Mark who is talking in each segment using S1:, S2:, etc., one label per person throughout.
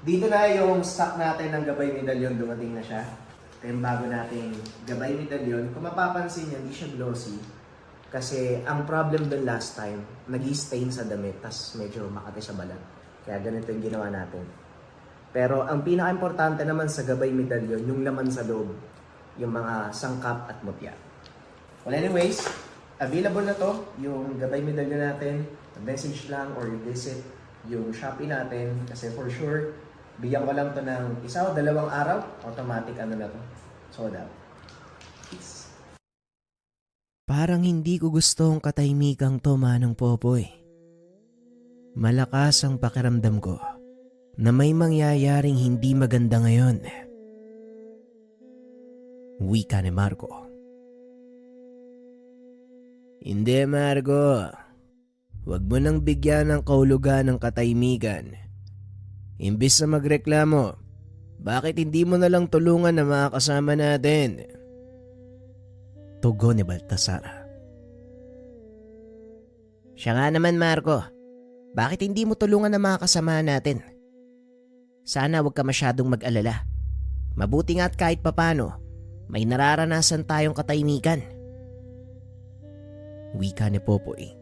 S1: Dito na yung stock natin ng gabay medallion, dumating na siya. Ito yung bago nating gabay medallion. Kung mapapansin nyo, hindi siya glossy. Kasi ang problem doon last time, nag-stain sa damit, tas medyo makati sa balat. Kaya ganito yung ginawa natin. Pero ang pinaka-importante naman sa gabay medallion, yung laman sa loob. Yung mga sangkap at mutya. Well anyways, available na to, yung gabay medallion natin. Message lang or visit yung Shopee natin. Kasi for sure, bigyan ko lang to ng 1 o 2 araw, automatic ano na to. Sold out. Peace.
S2: Parang hindi ko gustong katahimikang to, Manong Popoy. Malakas ang pakiramdam ko na may mangyayaring hindi maganda ngayon. Wika ni Marco. Hindi, Marco. Huwag mo nang bigyan ng kahulugan ng katahimikan. Imbis na magreklamo, bakit hindi mo na lang tulungan na mga kasama natin? Tugon ni Baltasar. Siya nga naman, Marco. Bakit hindi mo tulungan ang mga kasama natin? Sana huwag ka masyadong mag-alala. Mabuti nga at kahit papano, may nararanasan tayong katahimikan. Wika ni Popoy.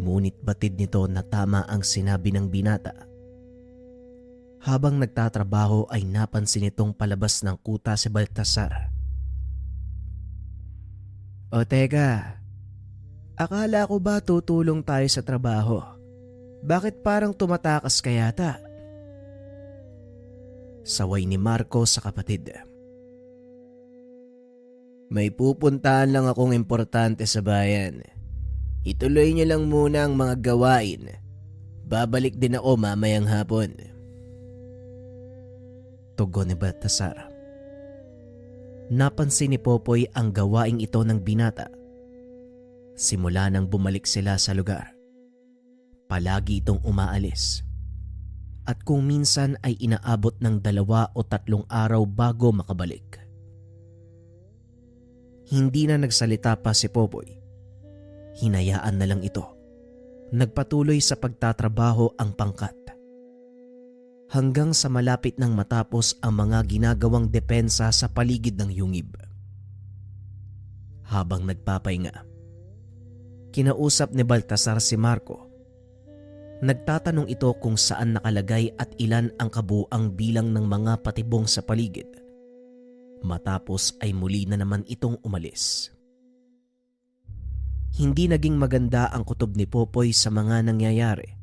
S2: Ngunit batid nito na tama ang sinabi ng binata. Habang nagtatrabaho ay napansin itong palabas ng kuta si Baltasar. O teka, akala ko ba tutulong tayo sa trabaho? Bakit parang tumatakas ka yata? Saway ni Marco sa kapatid. May pupuntahan lang akong importante sa bayan. Ituloy niyo lang muna ang mga gawain. Babalik din ako mamayang hapon. Tugon ni Baltasar. Napansin ni Popoy ang gawaing ito ng binata. Simula nang bumalik sila sa lugar, palagi itong umaalis. At kung minsan ay inaabot ng 2 o 3 araw bago makabalik. Hindi na nagsalita pa si Popoy. Hinayaan na lang ito. Nagpatuloy sa pagtatrabaho ang pangkat. Hanggang sa malapit nang matapos ang mga ginagawang depensa sa paligid ng yungib. Habang nagpapahinga, kinausap ni Baltasar si Marco. Nagtatanong ito kung saan nakalagay at ilan ang kabuang bilang ng mga patibong sa paligid. Matapos ay muli na naman itong umalis. Hindi naging maganda ang kutob ni Popoy sa mga nangyayari.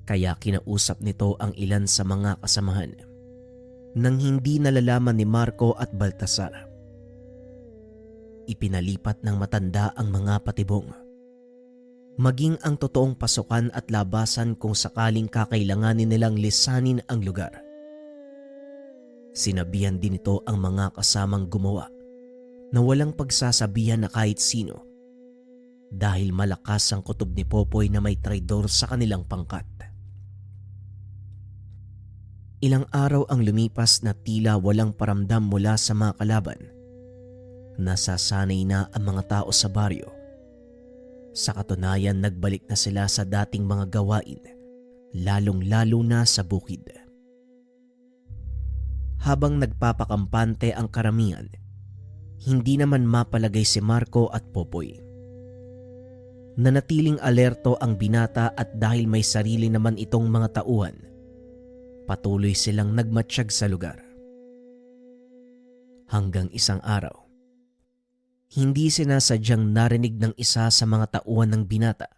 S2: Kaya kinausap nito ang ilan sa mga kasamahan nang hindi nalalaman ni Marco at Baltasar. Ipinalipat ng matanda ang mga patibong. Maging ang totoong pasukan at labasan kung sakaling kakailanganin nilang lisanin ang lugar. Sinabihan din ito ang mga kasamang gumawa na walang pagsasabihan na kahit sino dahil malakas ang kutob ni Popoy na may traidor sa kanilang pangkat. Ilang araw ang lumipas na tila walang paramdam mula sa mga kalaban. Nasasanay na ang mga tao sa baryo. Sa katunayan, nagbalik na sila sa dating mga gawain, lalong-lalo na sa bukid. Habang nagpapakampante ang karamihan, hindi naman mapalagay si Marco at Popoy. Nanatiling alerto ang binata at dahil may sarili naman itong mga tauhan, patuloy silang nagmatsyag sa lugar. Hanggang isang araw, hindi sinasadyang narinig ng isa sa mga tauhan ng binata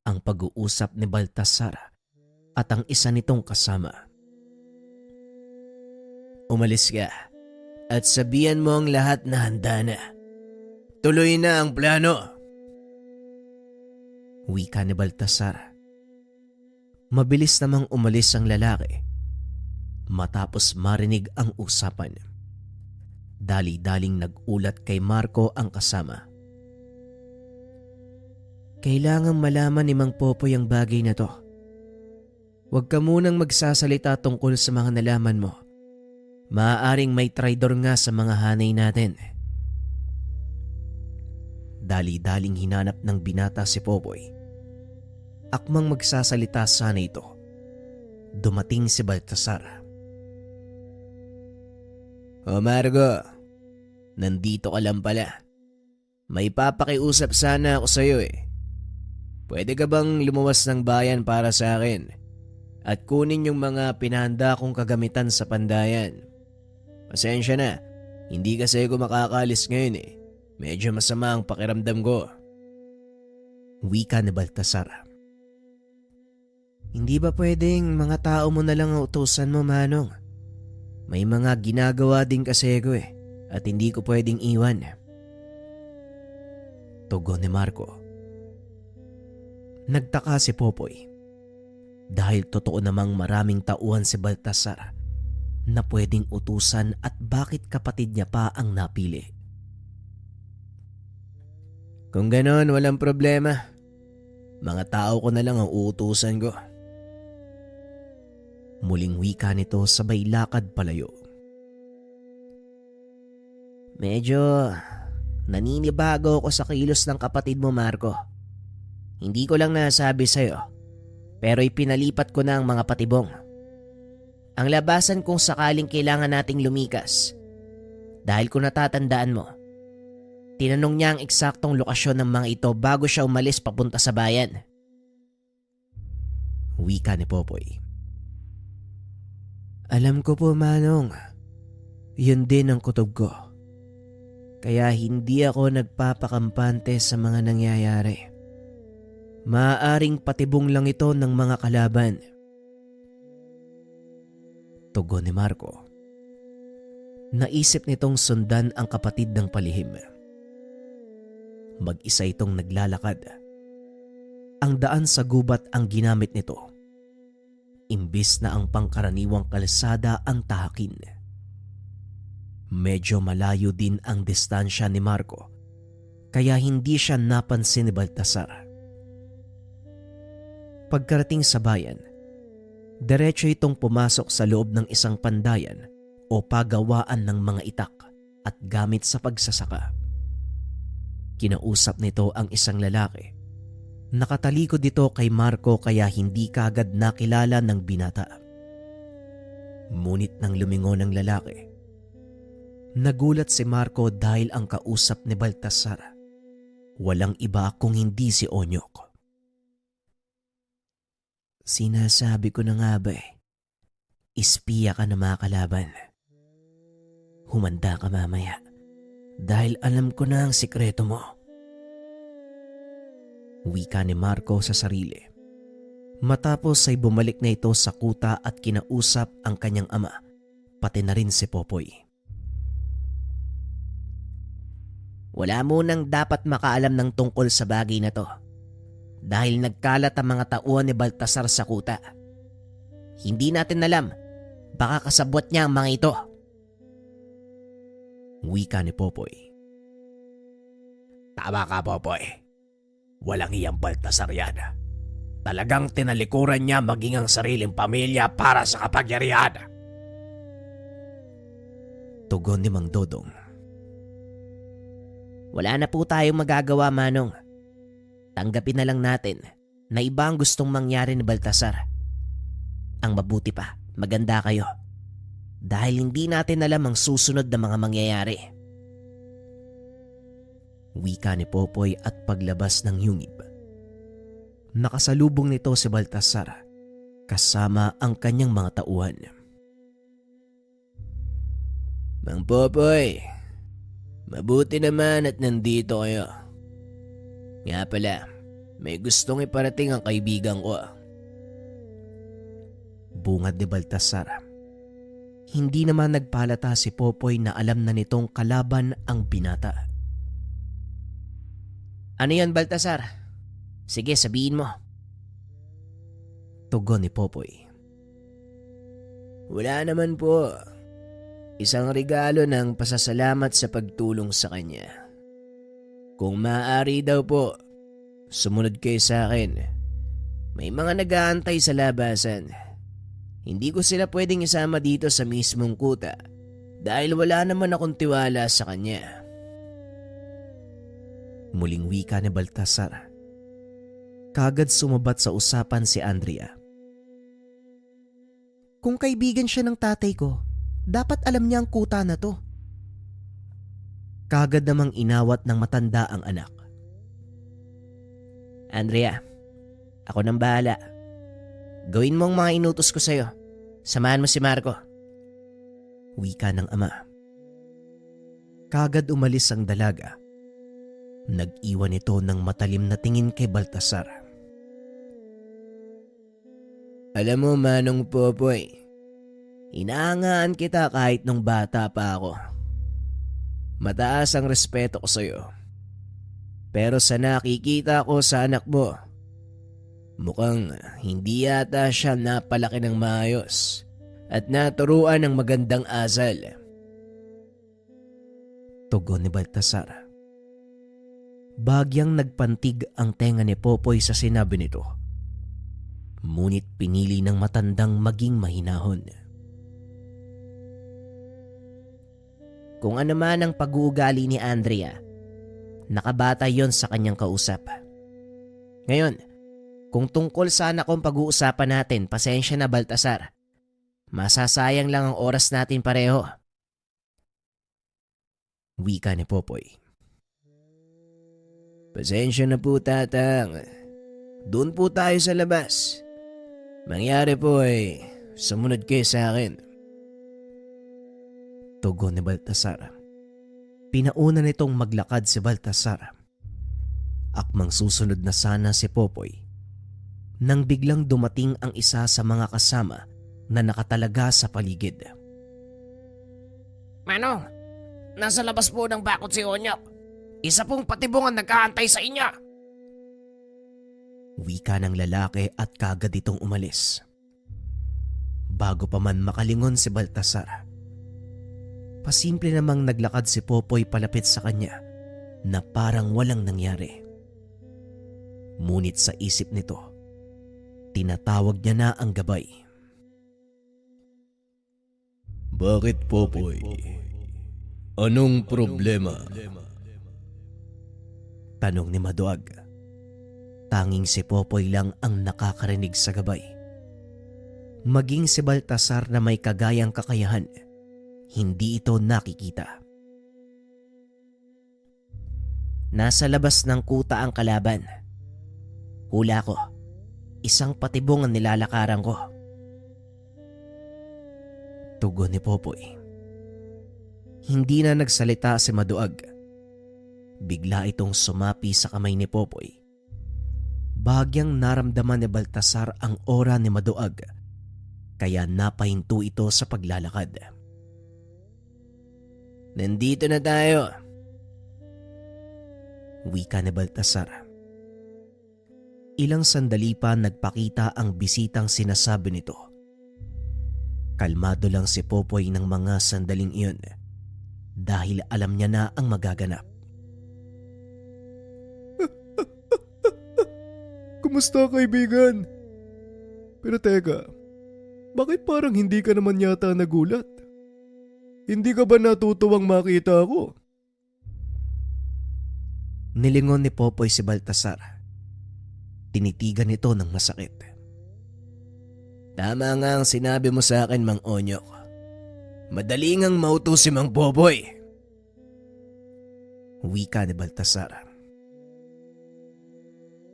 S2: ang pag-uusap ni Baltasar at ang isa nitong kasama. Umalis ka at sabihan mo ang lahat na handa na. Tuloy na ang plano. Wika ni Baltasar. Mabilis namang umalis ang lalaki matapos marinig ang usapan. Dali-daling nag-ulat kay Marco ang kasama. Kailangang malaman ni Mang Popoy ang bagay na to. Huwag ka munang magsasalita tungkol sa mga nalaman mo. Maaaring may traidor nga sa mga hanay natin. Dali-daling hinanap ng binata si Popoy. Akmang magsasalita sana ito. dumating si Baltasar. "O Margo, nandito ka lang pala. May papakiusap sana ako sa'yo eh. Pwede ka bang lumuwas ng bayan para sa akin at kunin yung mga pinahanda kong kagamitan sa pandayan? Pasensya na, hindi kasi ako makakalis ngayon eh. Medyo masama ang pakiramdam ko." Wika ni Baltasar. "Hindi ba pwedeng mga tao mo na lang ang utusan mo, Manong? May mga ginagawa din kasi ako eh at hindi ko pwedeng iwan." Tugon ni Marco. Nagtaka si Popoy dahil totoo namang maraming tauhan si Baltasar na pwedeng utusan at bakit kapatid niya pa ang napili. "Kung ganon, walang problema. Mga tao ko na lang ang uutusan ko." Muling wika nito sabay lakad palayo. "Medyo naninibago ako sa kilos ng kapatid mo, Marco. Hindi ko lang nasabi sa'yo, pero ipinalipat ko na ang mga patibong. Ang labasan kung sakaling kailangan nating lumikas. Dahil kung natatandaan mo, tinanong niya ang eksaktong lokasyon ng mga ito bago siya umalis papunta sa bayan." Wika ni Popoy. "Alam ko po, Manong. Yun din ang kutob ko. Kaya hindi ako nagpapakampante sa mga nangyayari. Maaaring patibong lang ito ng mga kalaban." Tugon ni Marco. Naisip nitong sundan ang kapatid ng palihim. Mag-isa itong naglalakad. Ang daan sa gubat ang ginamit nito, imbis na ang pangkaraniwang kalsada ang tahakin. Medyo malayo din ang distansya ni Marco, kaya hindi siya napansin ni Baltasar. Pagkarating sa bayan, diretso itong pumasok sa loob ng isang pandayan o pagawaan ng mga itak at gamit sa pagsasaka. Kinausap nito ang isang lalaki. Nakatalikod dito kay Marco kaya hindi kaagad nakilala ng binata. Ngunit nang lumingon ang lalaki, nagulat si Marco dahil ang kausap ni Baltasar walang iba kung hindi si Onyok. "Sinasabi ko na nga ba eh, ispiya ka na mga kalaban. Humanda ka mamaya dahil alam ko na ang sikreto mo." Wika ni Marco sa sarili. Matapos ay bumalik na ito sa kuta at kinausap ang kanyang ama, pati na rin si Popoy. "Wala munang dapat makaalam ng tungkol sa bagay na to. Dahil nagkalat ang mga tauhan ni Baltasar sa kuta. Hindi natin alam, baka kasabwat niya ang mga ito." Wika ni Popoy. "Tama ka, Popoy. Walang iyang Baltasar yan. Talagang tinalikuran niya maging ang sariling pamilya para sa kapangyarihan." Tugon ni Mang Dodong. "Wala na po tayong magagawa, Manong. Tanggapin na lang natin na iba ang gustong mangyari ni Baltasar. Ang mabuti pa, maganda kayo. Dahil hindi natin alam ang susunod na mga mangyayari." Wika ni Popoy at paglabas ng yungib. Nakasalubong nito si Baltasar kasama ang kanyang mga tauhan. "Mang Popoy, mabuti naman at nandito kayo. Nga pala, may gustong iparating ang kaibigan ko." Bungad ni Baltasar. Hindi naman nagpalata si Popoy na alam na nitong kalaban ang binata. "Ano yan, Baltasar? Sige, sabihin mo." Tugon ni Popoy. "Wala naman po. Isang regalo ng pasasalamat sa pagtulong sa kanya. Kung maaari daw po, sumunod kayo sa akin. May mga nag-aantay sa labasan. Hindi ko sila pwedeng isama dito sa mismong kuta dahil wala naman akong tiwala sa kanya." Muling wika ni Baltasar. Kagad sumabat sa usapan si Andrea. Kung kaibigan siya ng tatay ko, dapat alam niya ang kuta na to. Kagad namang inawat ng matanda ang anak. Andrea, ako nang bahala. Gawin mo ang mga inutos ko sa'yo. Samahan mo si Marco. Wika ng ama. Kagad umalis ang dalaga. Nag-iwan ito ng matalim na tingin kay Baltasar. Alam mo, Manong Popoy, inaangaan kita kahit nung bata pa ako. Mataas ang respeto ko sa'yo. Pero sa nakikita ko sa anak mo, mukhang hindi yata siya napalaki ng maayos at naturuan ng magandang asal. Tugon ni Baltasar. Bagyang nagpantig ang tenga ni Popoy sa sinabi nito. Ngunit pinili ng matandang maging mahinahon. Kung ano man ang pag-uugali ni Andrea, nakabata yon sa kanyang kausap. Ngayon, kung tungkol sa anak kong pag-uusapan natin, pasensya na Baltasar. Masasayang lang ang oras natin pareho. Wika ni Popoy. Pasensya na po, Tatang. Doon po tayo sa labas. Mangyari po ay sumunod kayo sa akin. Tugon ni Baltasar. Pinauna nitong maglakad si Baltasar. Akmang susunod na sana si Popoy nang biglang dumating ang isa sa mga kasama na nakatalaga sa paligid.
S3: Manong, nasa labas po ng bakod si Onyok. Isa pong patibong ang nagkahantay sa inyo.
S2: Wika ng lalaki at kagad itong umalis. Bago pa man makalingon si Baltasar, pasimple namang naglakad si Popoy palapit sa kanya na parang walang nangyari. Ngunit sa isip nito, tinatawag niya na ang gabay.
S4: Bakit, Popoy? Anong problema?
S2: Tanong ni Maduag. Tanging si Popoy lang ang nakakarinig sa gabay. Maging si Baltasar na may kagayang kakayahan, hindi ito nakikita. Nasa labas ng kuta ang kalaban. Hula ko, isang patibong ang nilalakaran ko. Tugon ni Popoy. Hindi na nagsalita si Maduag. Bigla itong sumapi sa kamay ni Popoy. Bagyang naramdaman ni Baltasar ang aura ni Maduag, kaya napahinto ito sa paglalakad.
S3: Nandito na tayo.
S2: Wika ni Baltasar. Ilang sandali pa nagpakita ang bisitang sinasabi nito. Kalmado lang si Popoy ng mga sandaling iyon dahil alam niya na ang magaganap.
S4: Kumusta, kaibigan? Pero teka, bakit parang hindi ka naman yata nagulat? Hindi ka ba natutuwang makita ako?
S2: Nilingon ni Popoy si Baltasar. Tinitigan nito ng masakit.
S3: Tama nga ang sinabi mo sa akin, Mang Onyok. Madali ngang mauto si Mang Popoy.
S2: Wika ni Baltasar.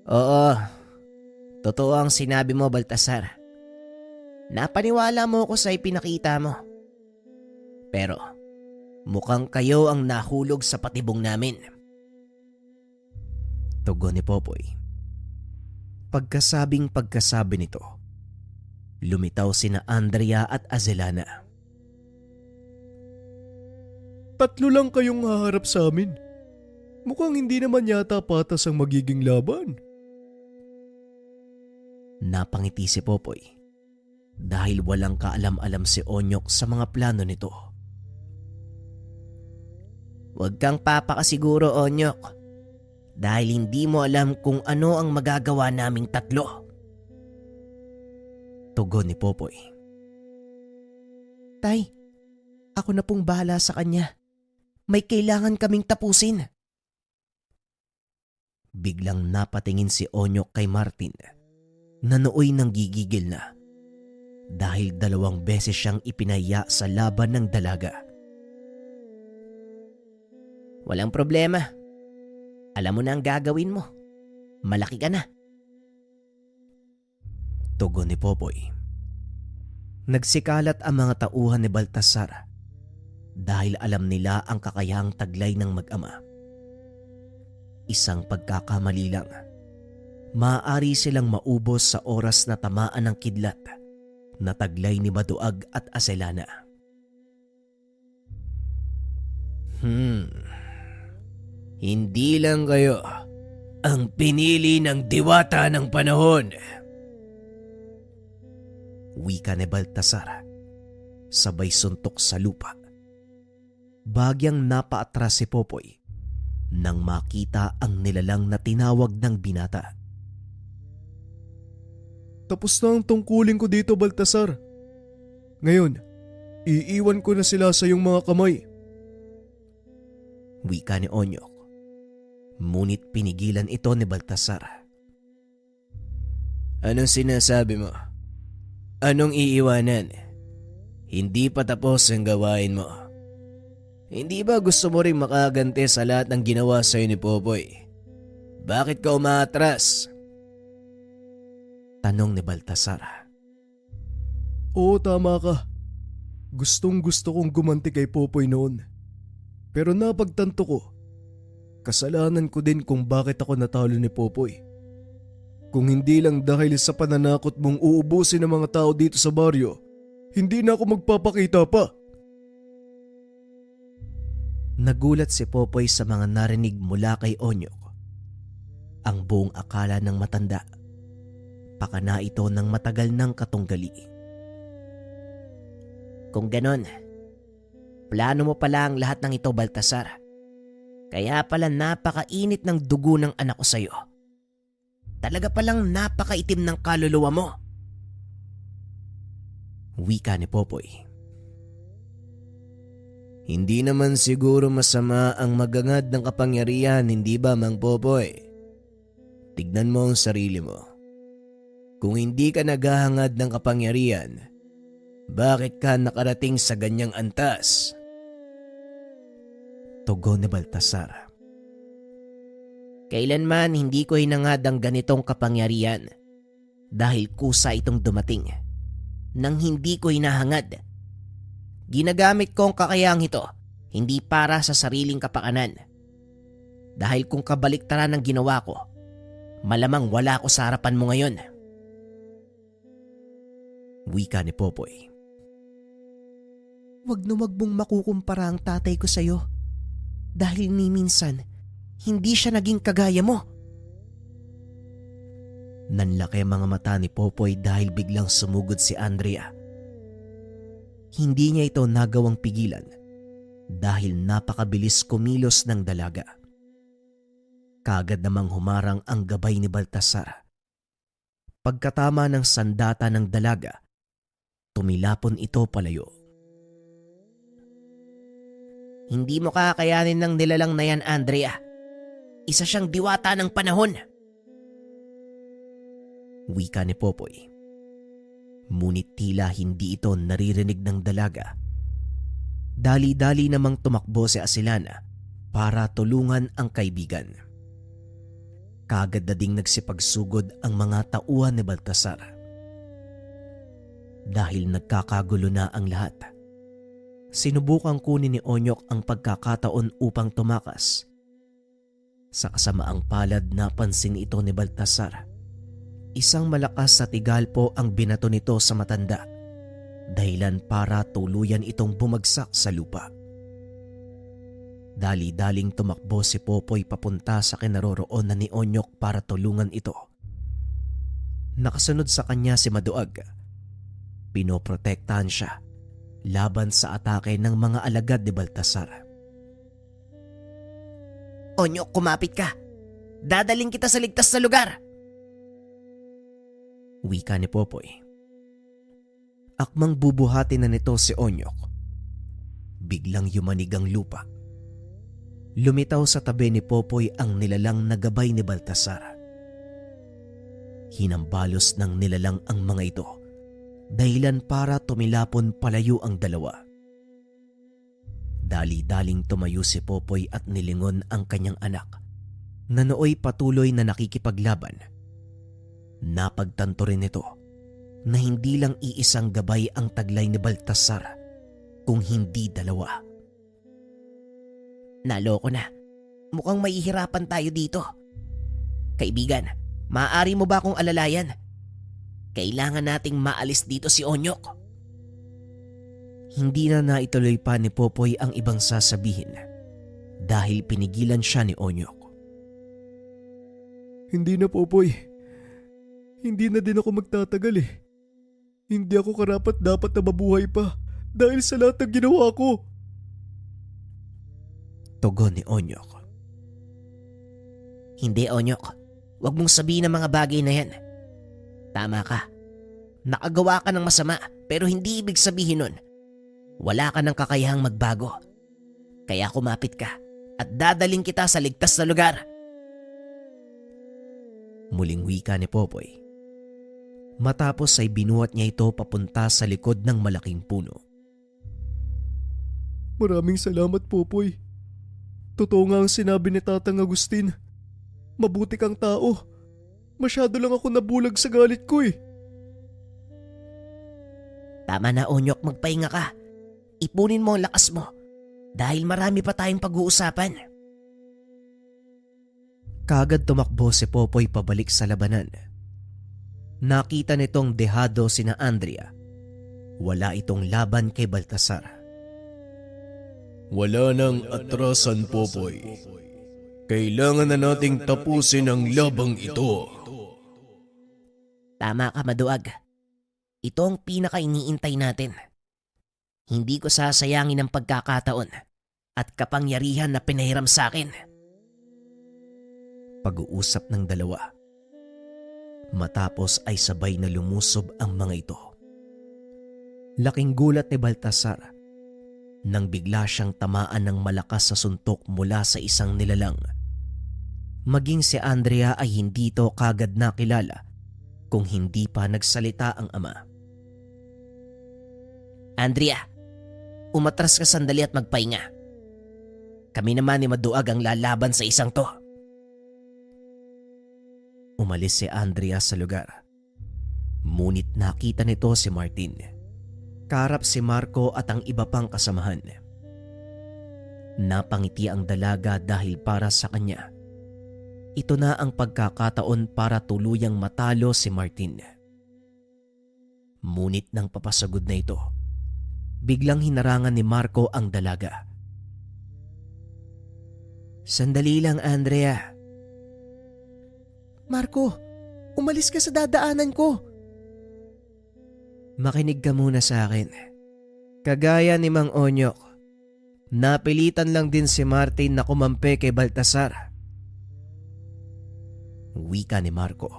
S3: Oo, totoo ang sinabi mo, Baltasar. Napaniwala mo ko sa ipinakita mo. Pero mukhang kayo ang nahulog sa patibong namin.
S2: Tugon ni Popoy. Pagkasabi nito, lumitaw sina Andrea at Azelana.
S4: Tatlo lang kayong haharap sa amin. Mukhang hindi naman yata patas ang magiging laban.
S2: Napangiti si Popoy dahil walang kaalam-alam si Onyok sa mga plano nito.
S3: Huwag kang papakasiguro, Onyok, dahil hindi mo alam kung ano ang magagawa naming tatlo.
S2: Tugon ni Popoy.
S3: Tay, ako na pong bahala sa kanya. May kailangan kaming tapusin.
S2: Biglang napatingin si Onyok kay Martin na nooy nang gigigil na. dahil 2 beses siyang ipinaya sa laban ng dalaga.
S3: Walang problema. Alam mo na ang gagawin mo. Malaki ka na.
S2: Tugon ni Popoy. Nagsikalat ang mga tauhan ni Baltasar dahil alam nila ang kakayahang taglay ng mag-ama. Isang pagkakamali lang, maaari silang maubos sa oras na tamaan ng kidlat na taglay ni Maduag at Aselana.
S3: Hindi lang kayo ang pinili ng diwata ng panahon.
S2: Wika ni Baltasar, sabay suntok sa lupa. Bagyang napaatras si Popoy nang makita ang nilalang na tinawag ng binata.
S4: Tapos na ang tungkulin ko dito, Baltasar. Ngayon, iiwan ko na sila sa iyong mga kamay.
S2: Wika ni Onyok. Ngunit pinigilan ito ni Baltasar.
S3: Anong sinasabi mo? Anong iiwanan? Hindi pa tapos ang gawain mo. Hindi ba gusto mo ring makaganti sa lahat ng ginawa sa'yo ni Popoy? Bakit ka umaatras?
S2: Tanong ni Baltasar.
S4: Oo, tama ka. Gustong gusto kong gumanti kay Popoy noon. Pero napagtanto ko, kasalanan ko din kung bakit ako natalo ni Popoy. Kung hindi lang dahil sa pananakot mong uubusin ng mga tao dito sa baryo, hindi na ako magpapakita pa.
S2: Nagulat si Popoy sa mga narinig mula kay Onyok. Ang buong akala ng matanda, pakana ito ng matagal ng katunggali.
S3: Kung ganon, plano mo pala ang lahat ng ito, Baltasar. Kaya pala napakainit ng dugo ng anak ko sa'yo. Talaga palang napakaitim ng kaluluwa mo.
S2: Wika ni Popoy.
S3: Hindi naman siguro masama ang magangad ng kapangyarihan, hindi ba, Mang Popoy? Tignan mo ang sarili mo. Kung hindi ka naghahangad ng kapangyarihan, bakit ka nakarating sa ganyang antas?
S2: Tugon ni Baltasar.
S3: Kailanman hindi ko hinangad ang ganitong kapangyarihan dahil kusa itong dumating nang hindi ko hinahangad. Ginagamit ko ang kakayahang ito hindi para sa sariling kapakanan. Dahil kung kabaliktaran ang ginawa ko, malamang wala ako sa harapan mo ngayon.
S2: Wika ni Popoy.
S3: Wag na wag mong makukumpara ang tatay ko sa'yo dahil ni minsan hindi siya naging kagaya mo.
S2: Nanlaki ang mga mata ni Popoy dahil biglang sumugod si Andrea. Hindi niya ito nagawang pigilan dahil napakabilis kumilos ng dalaga. Kaagad namang humarang ang gabay ni Baltasar. Pagkatama ng sandata ng dalaga, tumilapon ito palayo.
S3: Hindi mo kakayanin ng nilalang na yan, Andrea. Isa siyang diwata ng panahon.
S2: Wika ni Popoy. Ngunit tila hindi ito naririnig ng dalaga. Dali-dali namang tumakbo si Aselana para tulungan ang kaibigan. Kaagad na ding nagsipagsugod ang mga tauhan ni Baltasar. Dahil nagkakagulo na ang lahat, sinubukang kunin ni Onyok ang pagkakataon upang tumakas. Sa kasamaang palad napansin ito ni Baltasar. Isang malakas na tigalpo ang binato nito sa matanda, dahilan para tuluyan itong bumagsak sa lupa. Dali-daling tumakbo si Popoy papunta sa kinaroroonan ni Onyok para tulungan ito. Nakasunod sa kanya si Maduag. Pinoprotektahan siya laban sa atake ng mga alagad ni Baltasar.
S3: Onyok, kumapit ka. Dadaling kita sa ligtas na lugar.
S2: Wika ni Popoy. Akmang bubuhati na nito si Onyok. Biglang yumanig ang lupa. Lumitaw sa tabi ni Popoy ang nilalang na gabay ni Baltasar. Hinambalos ng nilalang ang mga ito dahilan para tumilapon palayo ang dalawa. Dali-daling tumayo si Popoy at nilingon ang kanyang anak na nooy patuloy na nakikipaglaban. Napagtanto rin ito na hindi lang iisang gabay ang taglay ni Baltasar kung hindi dalawa.
S3: Naloko na. Mukhang mahihirapan tayo dito. Kaibigan, maaari mo ba akong alalayan? Kailangan nating maalis dito si Onyok.
S2: Hindi na naituloy pa ni Popoy ang ibang sasabihin dahil pinigilan siya ni Onyok.
S4: Hindi na, Popoy. Hindi na din ako magtatagal eh. Hindi ako karapat dapat na mabuhay pa dahil sa lahat ng ginawa ko.
S2: Tugon ni Onyok.
S3: Hindi, Onyok. Huwag mong sabihin ang mga bagay na yan. Tama ka. Nakagawa ka ng masama pero hindi ibig sabihin nun wala ka ng kakayahang magbago. Kaya kumapit ka at dadaling kita sa ligtas na lugar.
S2: Muling wika ni Popoy. Matapos ay binuhat niya ito papunta sa likod ng malaking puno.
S4: Maraming salamat, Popoy. Totoo nga ang sinabi ni Tatang Agustin. Mabuti kang tao. Masyado lang ako nabulag sa galit ko eh.
S3: Tama na, Onyok, magpahinga ka. Ipunin mo ang lakas mo dahil marami pa tayong pag-uusapan.
S2: Kaagad tumakbo si Popoy pabalik sa labanan. Nakita nitong dehado sina Andrea. Wala itong laban kay Baltasar.
S4: Wala nang atrasan, Popoy. Kailangan na nating tapusin ang labang ito.
S3: Tama ka, Maduag. Ito ang pinaka-iniintay natin. Hindi ko sasayangin ang pagkakataon at kapangyarihan na pinahiram sa akin.
S2: Pag-uusap ng dalawa. Matapos ay sabay na lumusob ang mga ito. Laking gulat ni Baltasar nang bigla siyang tamaan ng malakas sa suntok mula sa isang nilalang. Maging si Andrea ay hindi ito kagad nakilala kung hindi pa nagsalita ang ama.
S3: Andrea, umatras ka sandali at magpahinga. Kami naman ni Maduag ang lalaban sa isang to.
S2: Umalis si Andrea sa lugar. Ngunit nakita nito si Martin. Karap si Marco at ang iba pang kasamahan. Napangiti ang dalaga dahil para sa kanya, ito na ang pagkakataon para tuluyang matalo si Martin. Ngunit nang papasagod na ito, biglang hinarangan ni Marco ang dalaga.
S3: Sandali lang, Andrea.
S2: Marco, umalis ka sa dadaanan ko. Makinig ka muna sa akin. Kagaya ni Mang Onyok, napilitan lang din si Martin na kumampi kay Baltasar. Wika ni Marco.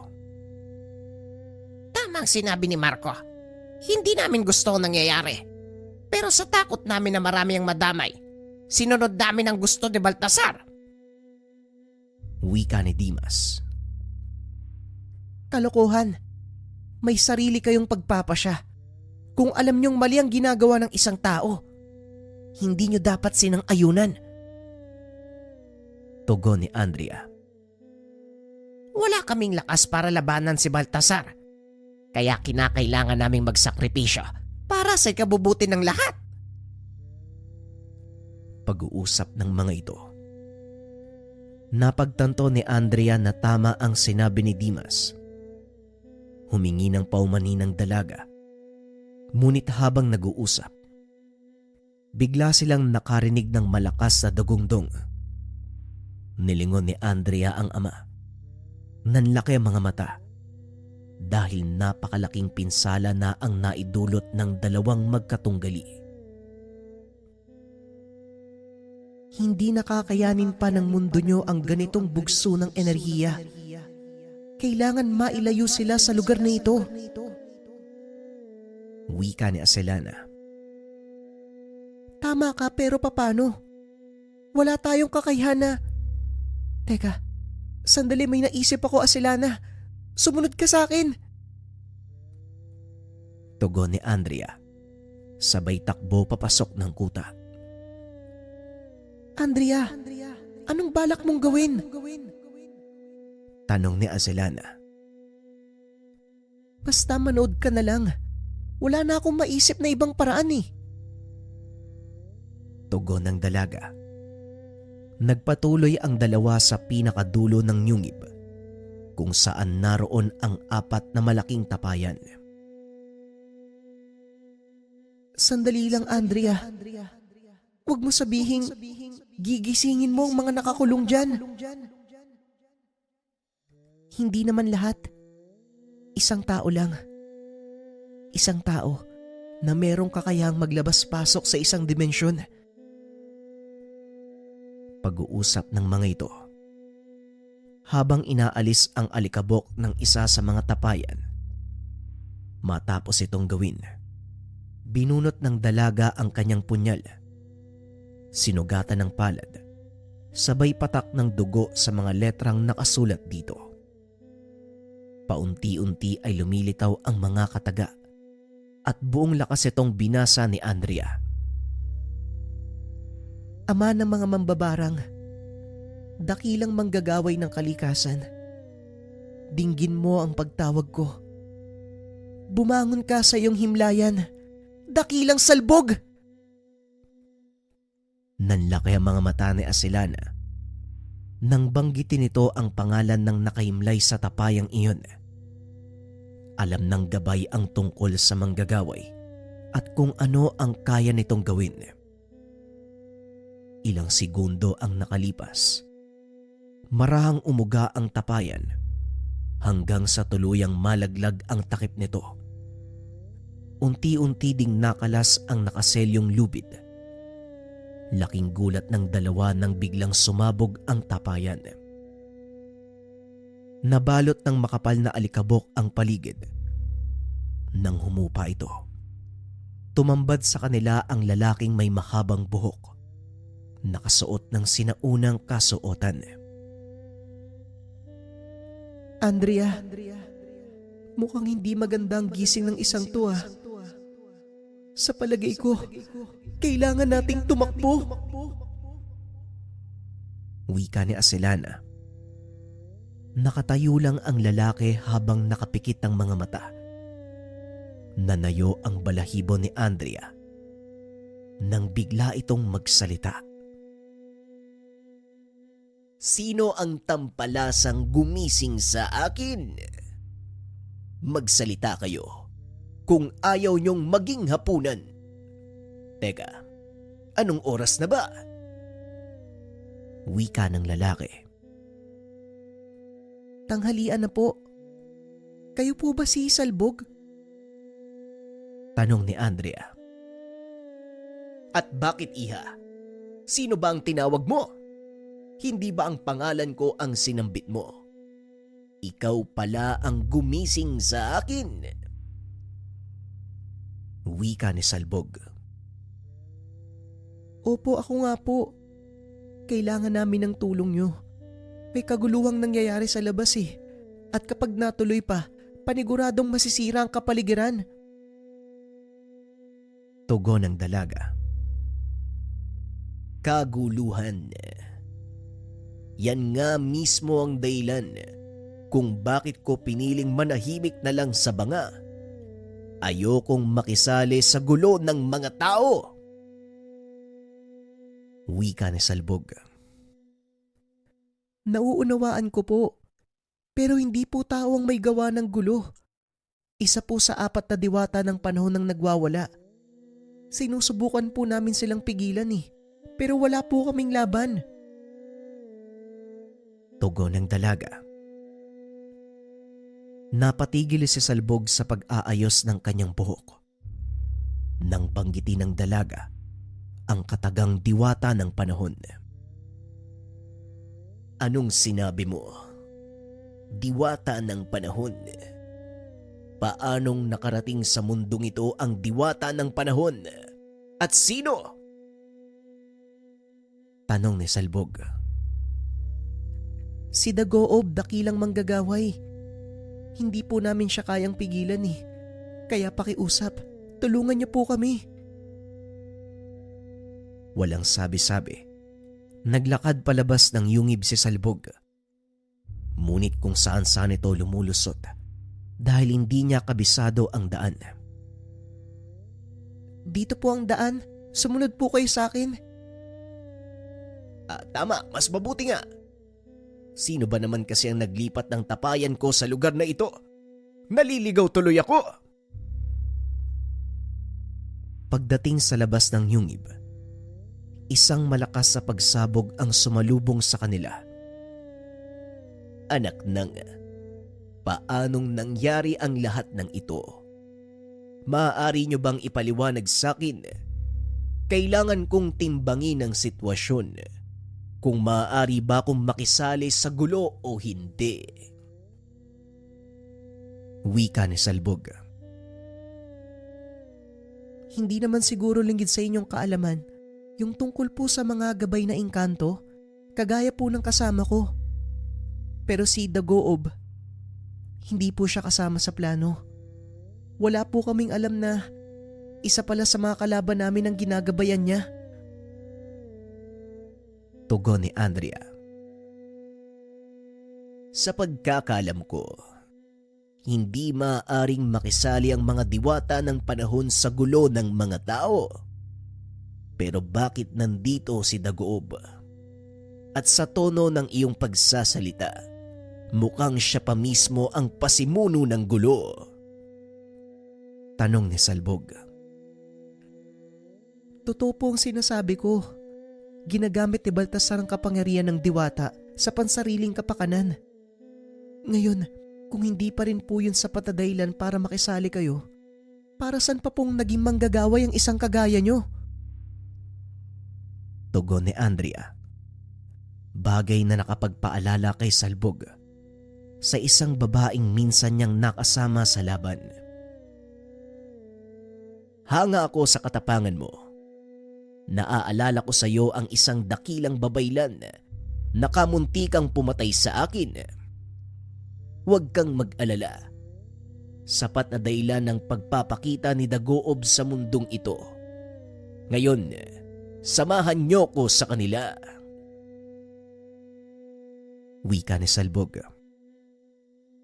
S3: Tama ang sinabi ni Marco. Hindi namin gusto ang nangyayari. Pero sa takot namin na marami ang madamay, sinunod namin ang gusto ni Baltasar.
S2: Wika ni Dimas.
S3: Kalokohan. May sarili kayong pagpapasya. Kung alam niyong mali ang ginagawa ng isang tao, hindi niyo dapat sinang-ayunan.
S2: Tugon ni Andrea.
S3: Wala kaming lakas para labanan si Baltasar. Kaya kinakailangan naming magsakripisyo para sa ikabubuti ng lahat.
S2: Pag-uusap ng mga ito. Napagtanto ni Andrea na tama ang sinabi ni Dimas. Humingi ng paumani ng dalaga. Ngunit habang nag-uusap, bigla silang nakarinig ng malakas na dugongdong. Nilingon ni Andrea ang ama. Nanlaki ang mga mata dahil napakalaking pinsala na ang naidulot ng dalawang magkatunggali.
S3: Hindi nakakayanin pa ng mundo nyo ang ganitong bugso ng enerhiya. Kailangan mailayo sila sa lugar na ito.
S2: Wika ni Aselana.
S3: Tama ka, pero papano? Wala tayong kakayahan na... Teka, sandali, may naisip ako, Aselana. Sumunod ka sa akin.
S2: Tugon ni Andrea. Sabay takbo papasok ng kuta.
S3: Andrea, anong balak mong gawin?
S2: Tanong ni Azelana.
S3: Basta manood ka na lang. Wala na akong maisip na ibang paraan eh.
S2: Tugon ng dalaga. Nagpatuloy ang dalawa sa pinakadulo ng nyungib, kung saan naroon ang 4 na malaking tapayan.
S3: Sandali lang, Andrea. Huwag mo sabihing gigisingin mo ang mga nakakulong dyan. Hindi naman lahat. Isang tao lang. Isang tao na merong kakayahang maglabas-pasok sa isang dimensyon.
S2: Pag-uusap ng mga ito habang inaalis ang alikabok ng isa sa mga tapayan. Matapos itong gawin, binunot ng dalaga ang kanyang punyal. Sinugatan ng palad, sabay patak ng dugo sa mga letrang nakasulat dito. Paunti-unti ay lumilitaw ang mga kataga at buong lakas itong binasa ni Andrea.
S3: Ama ng mga mambabarang, dakilang manggagaway ng kalikasan, dinggin mo ang pagtawag ko. Bumangon ka sa iyong himlayan, dakilang salbog!
S2: Nanlaki ang mga mata ni Azelana nang banggitin ito ang pangalan ng nakahimlay sa tapayang iyon. Alam ng gabay ang tungkol sa manggagaway at kung ano ang kaya nitong gawin. Ilang segundo ang nakalipas. Marahang umuga ang tapayan hanggang sa tuluyang malaglag ang takip nito. Unti-unti ding nakalas ang nakaselyong lubid. Laking gulat ng dalawa nang biglang sumabog ang tapayan. Nabalot ng makapal na alikabok ang paligid. Nang humupa ito, tumambad sa kanila ang lalaking may mahabang buhok, nakasuot ng sinaunang kasuotan.
S3: Andrea, mukhang hindi magandang gising ng isang to ah. Sa palagay ko, kailangan nating tumakbo.
S2: Wika ni Azelana. Nakatayo lang ang lalaki habang nakapikit ang mga mata. Nanayo ang balahibo ni Andrea nang bigla itong magsalita.
S3: Sino ang tampalasang gumising sa akin? Magsalita kayo kung ayaw niyong maging hapunan. Teka, anong oras na ba?
S2: Wika ng lalaki.
S3: Tanghalian na po. Kayo po ba si Salbog?
S2: Tanong ni Andrea.
S3: At bakit iha? Sino ba ang tinawag mo? Hindi ba ang pangalan ko ang sinambit mo? Ikaw pala ang gumising sa akin.
S2: Wika ni Salbog.
S3: Opo, ako nga po. Kailangan namin ng tulong nyo. May kaguluhang nangyayari sa labas eh. At kapag natuloy pa, paniguradong masisira ang kapaligiran.
S2: Tugon ng dalaga.
S3: Kaguluhan. Yan nga mismo ang dahilan kung bakit ko piniling manahimik na lang sa banga. Ayokong makisali sa gulo ng mga tao.
S2: Wika ni Salbog.
S3: Nauunawaan ko po. Pero hindi po tao ang may gawa ng gulo. Isa po sa 4 na diwata ng panahon ng nagwawala. Sinusubukan po namin silang pigilan eh. Pero wala po kaming laban.
S2: Tugon ng dalaga. Napatigil si Salbog sa pag-aayos ng kanyang buhok. Nang banggitin ng dalaga ang katagang diwata ng panahon.
S3: Anong sinabi mo? Diwata ng panahon. Paanong nakarating sa mundong ito ang diwata ng panahon? At sino?
S2: Tanong ni Salbog.
S3: Si Dagoob, dakilang manggagaway. Hindi po namin siya kayang pigilan eh. Kaya pakiusap, tulungan niyo po kami.
S2: Walang sabi-sabi. Naglakad palabas ng yungib si Salbog. Ngunit kung saan-saan ito lumulusot dahil hindi niya kabisado ang daan.
S3: Dito po ang daan. Sumunod po kayo sa akin.
S2: Tama, mas mabuti nga. Sino ba naman kasi ang naglipat ng tapayan ko sa lugar na ito? Naliligaw tuloy ako. Pagdating sa labas ng yungib, isang malakas sa pagsabog ang sumalubong sa kanila. Anak ng, paanong nangyari ang lahat ng ito? Maaari niyo bang ipaliwanag sa akin? Kailangan kong timbangin ang sitwasyon. Kung maaari ba akong makisali sa gulo o hindi? Wika ni Salbog.
S3: Hindi naman siguro linggid sa inyong kaalaman yung tungkol po sa mga gabay na engkanto, kagaya po ng kasama ko. Pero si Dagoob, hindi po siya kasama sa plano. Wala po kaming alam na isa pala sa mga kalaban namin ang ginagabayan niya.
S2: Tugon ni Andrea. Sa pagkakalam ko, hindi maaaring makisali ang mga diwata ng panahon sa gulo ng mga tao. Pero bakit nandito si Dagoob? At sa tono ng iyong pagsasalita, mukhang siya pa mismo ang pasimuno ng gulo. Tanong ni Salbog.
S3: Totoo po ang sinasabi ko. Ginagamit ni Baltasar ang kapangyarihan ng diwata sa pansariling kapakanan. Ngayon, kung hindi pa rin po yun sapat na dahilan para makisali kayo, para saan pa pong naging manggagaway ang isang kagaya nyo?
S2: Tugon ni Andrea. Bagay na nakapagpaalala kay Salbog sa isang babaeng minsan niyang nakasama sa laban. Hanga ako sa katapangan mo. Naaalala ko sa iyo ang isang dakilang babaylan na kamuntikang pumatay sa akin. Huwag kang mag-alala. Sapat na dahilan ng pagpapakita ni Dagoob sa mundong ito. Ngayon, samahan niyo ko sa kanila. Wika ni Salbog.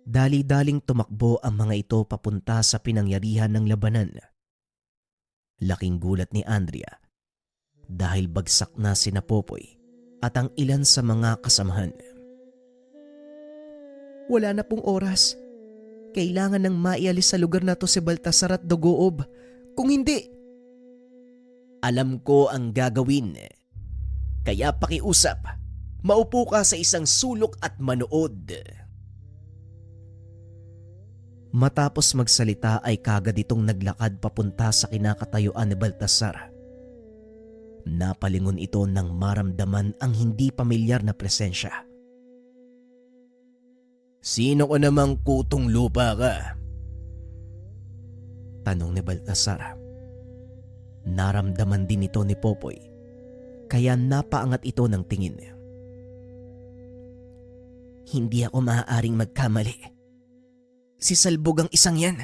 S2: Dali-daling tumakbo ang mga ito papunta sa pinangyarihan ng labanan. Laking gulat ni Andrea dahil bagsak na sina Popoy at ang ilan sa mga kasamahan.
S3: Wala na pong oras. Kailangan nang maialis sa lugar na to si Baltasar at Dagoob. Kung hindi,
S2: alam ko ang gagawin. Kaya pakiusap, maupo ka sa isang sulok at manood. Matapos magsalita ay kagad itong naglakad papunta sa kinakatayuan ni Baltasar. Napalingon ito nang maramdaman ang hindi pamilyar na presensya. Sino ko namang kutong lupa ka? Tanong ni Baltasar. Naramdaman din ito ni Popoy, kaya napaangat ito ng tingin. Hindi ako maaaring magkamali. Si Salbog ang isang yan.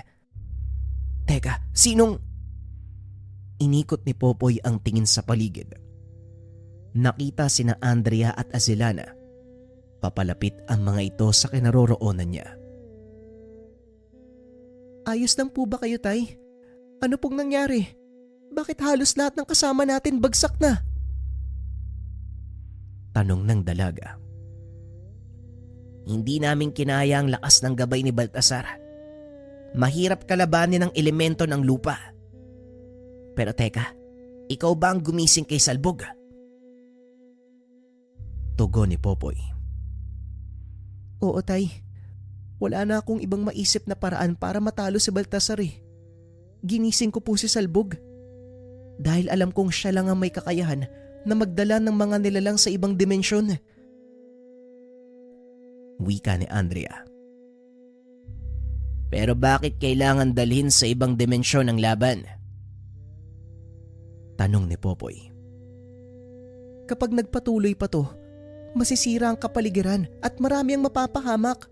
S2: Teka, sinong... Inikot ni Popoy ang tingin sa paligid. Nakita sina Andrea at Azelana. Papalapit ang mga ito sa kinaroroonan niya.
S3: ayos lang po ba kayo, Tay? Ano pong nangyari? Bakit halos lahat ng kasama natin bagsak na?
S2: Tanong ng dalaga. Hindi namin kinaya ang lakas ng gabay ni Baltasar. Mahirap kalabanin ang elemento ng lupa. Pero teka, ikaw ba ang gumising kay Salbog? Tugon ni Popoy.
S3: Oo, Tay. Wala na akong ibang maisip na paraan para matalo si Baltasar eh. Ginising ko po si Salbog. Dahil alam kong siya lang ang may kakayahan na magdala ng mga nilalang sa ibang dimensyon.
S2: Wika ni Andrea. Pero bakit kailangan dalhin sa ibang dimensyon ang laban? Tanong ni Popoy.
S3: Kapag nagpatuloy pa to, masisira ang kapaligiran at marami ang mapapahamak.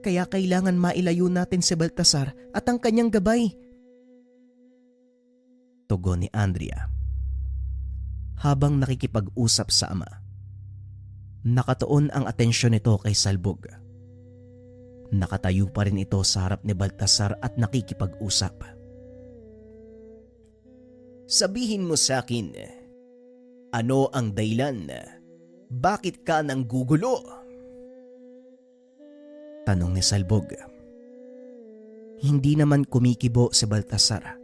S3: Kaya kailangan mailayo natin si Baltasar at ang kanyang gabay. Tugon ni Andrea. Habang nakikipag-usap sa ama, nakatuon ang atensyon nito kay Salbog. Nakatayo pa rin ito sa harap ni Baltasar at nakikipag-usap. Sabihin mo sa akin, ano ang dahilan? Bakit ka nang gugulo? Tanong ni Salbog. Hindi naman kumikibo si Baltasar.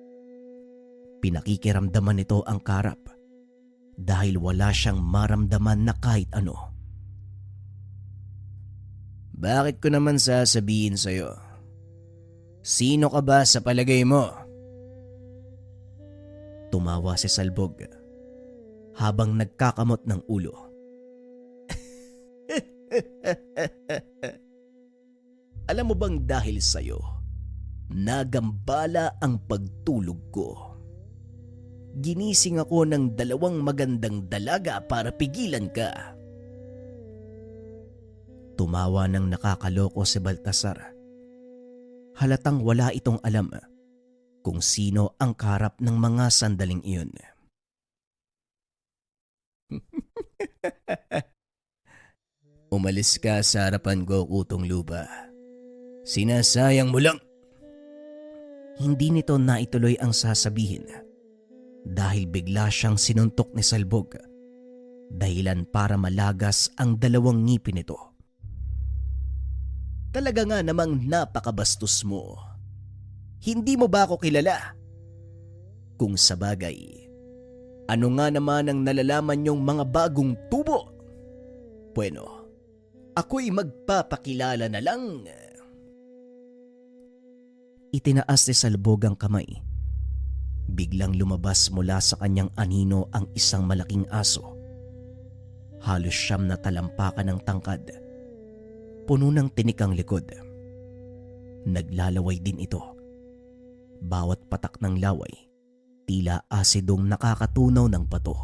S3: Pinakikiramdaman nito ang karap dahil wala siyang maramdaman na kahit ano. Bakit ko naman sasabihin sa'yo? Sino ka ba sa palagay mo? Tumawa si Salbog habang nagkakamot ng ulo. Alam mo bang dahil sa'yo, nagambala ang pagtulog ko. Ginising ako ng 2 magandang dalaga para pigilan ka. Tumawa ng nakakaloko si Baltasar. Halatang wala itong alam kung sino ang kaharap ng mga sandaling iyon. Umalis ka sa harapan ko, Kutong Lupa. Sinasayang mo lang. Hindi nito naituloy ang sasabihin dahil bigla siyang sinuntok ni Salbog, dahilan para malagas ang 2 ngipin nito. Talaga nga namang napakabastos mo. Hindi mo ba ako kilala? Kung sabagay, ano nga naman ang nalalaman niyong mga bagong tubo? Bueno, ako'y magpapakilala na lang. Itinaas ni Salbog ang kamay. Biglang lumabas mula sa kanyang anino ang isang malaking aso. Halos siyam na talampakan ng tangkad. Puno ng tinikang likod. Naglalaway din ito. Bawat patak ng laway, tila asidong nakakatunaw ng bato.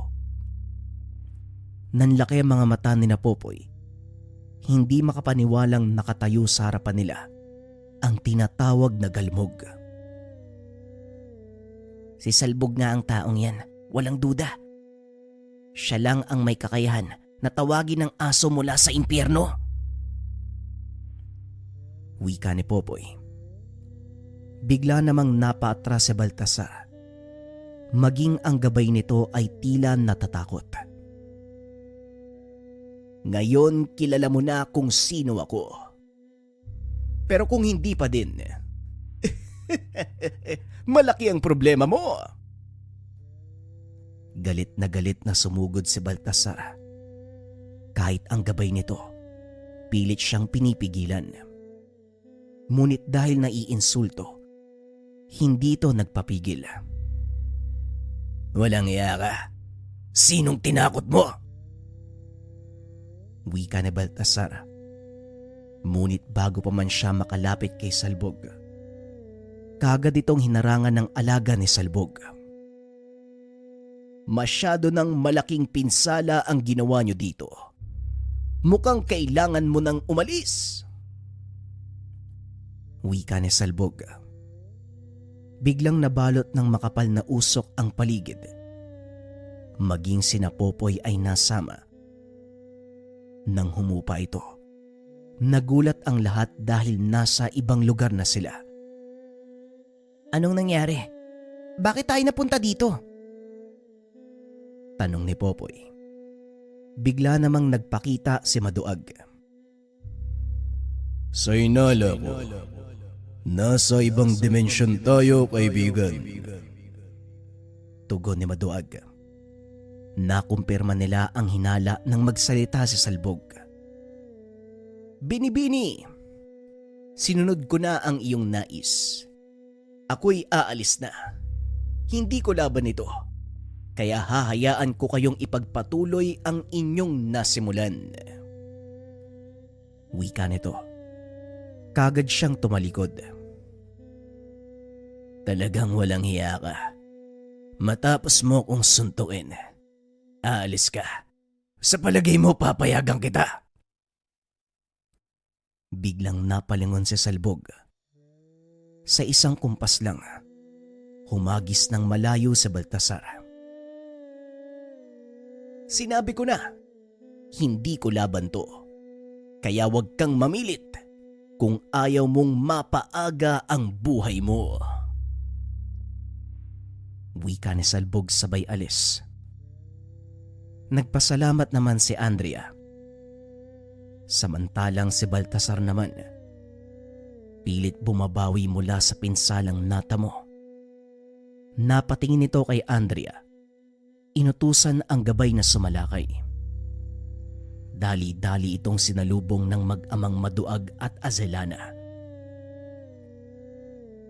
S3: Nanlaki ang mga mata ni Popoy. Hindi makapaniwalang nakatayo sa harapan nila ang tinatawag na galmog. Si Salbog nga ang taong yan, walang duda. Siya lang ang may kakayahan na tawagin ng aso mula sa impyerno. Wika ni Popoy. Bigla namang napaatras si Baltasar. Maging ang gabay nito ay tila natatakot. Ngayon kilala mo na kung sino ako. Pero kung hindi pa din, malaki ang problema mo. Galit na sumugod si Baltasar. Kahit ang gabay nito, pilit siyang pinipigilan. Ngunit dahil naiinsulto, hindi ito nagpapigil. Walang iya ka. Sinong tinakot mo? Wika ni Baltasar. Ngunit bago pa man siya makalapit kay Salbog, kagad itong hinarangan ng alaga ni Salbog. Masyado ng malaking pinsala ang ginawa niyo dito. Mukhang kailangan mo nang umalis. Wika ni Salbog. Biglang nabalot ng makapal na usok ang paligid. Maging sina Popoy ay nasama. Nang humupa ito, nagulat ang lahat dahil nasa ibang lugar na sila. Anong nangyari? Bakit tayo napunta dito? Tanong ni Popoy. Bigla namang nagpakita si Maduag.
S4: Sa inala ko, nasa ibang dimensyon tayo, kaibigan.
S3: Tugon ni Maduag. Nakumpirma nila ang hinala ng magsalita si Salbog. Binibini, sinunod ko na ang iyong nais. Ako'y aalis na. Hindi ko laban ito. Kaya hahayaan ko kayong ipagpatuloy ang inyong nasimulan. Wika nito. Kagad siyang tumalikod. Talagang walang hiya ka. Matapos mo kong suntukin, aalis ka. Sa palagay mo papayagan kita?
S2: Biglang napalingon si Salbog. Sa isang kumpas lang, humagis ng malayo si Baltasar. Sinabi ko na, hindi ko laban to. Kaya wag kang mamilit kung ayaw mong mapaaga ang buhay mo. Wika ni Salbog sabay alis. Nagpasalamat naman si Andrea. Samantalang si Baltasar naman, pilit bumabawi mula sa pinsalang natamo. Napatingin ito kay Andrea. Inutusan ang gabay na sumalakay. Dali-dali itong sinalubong ng mag-amang Maduag at Azelana.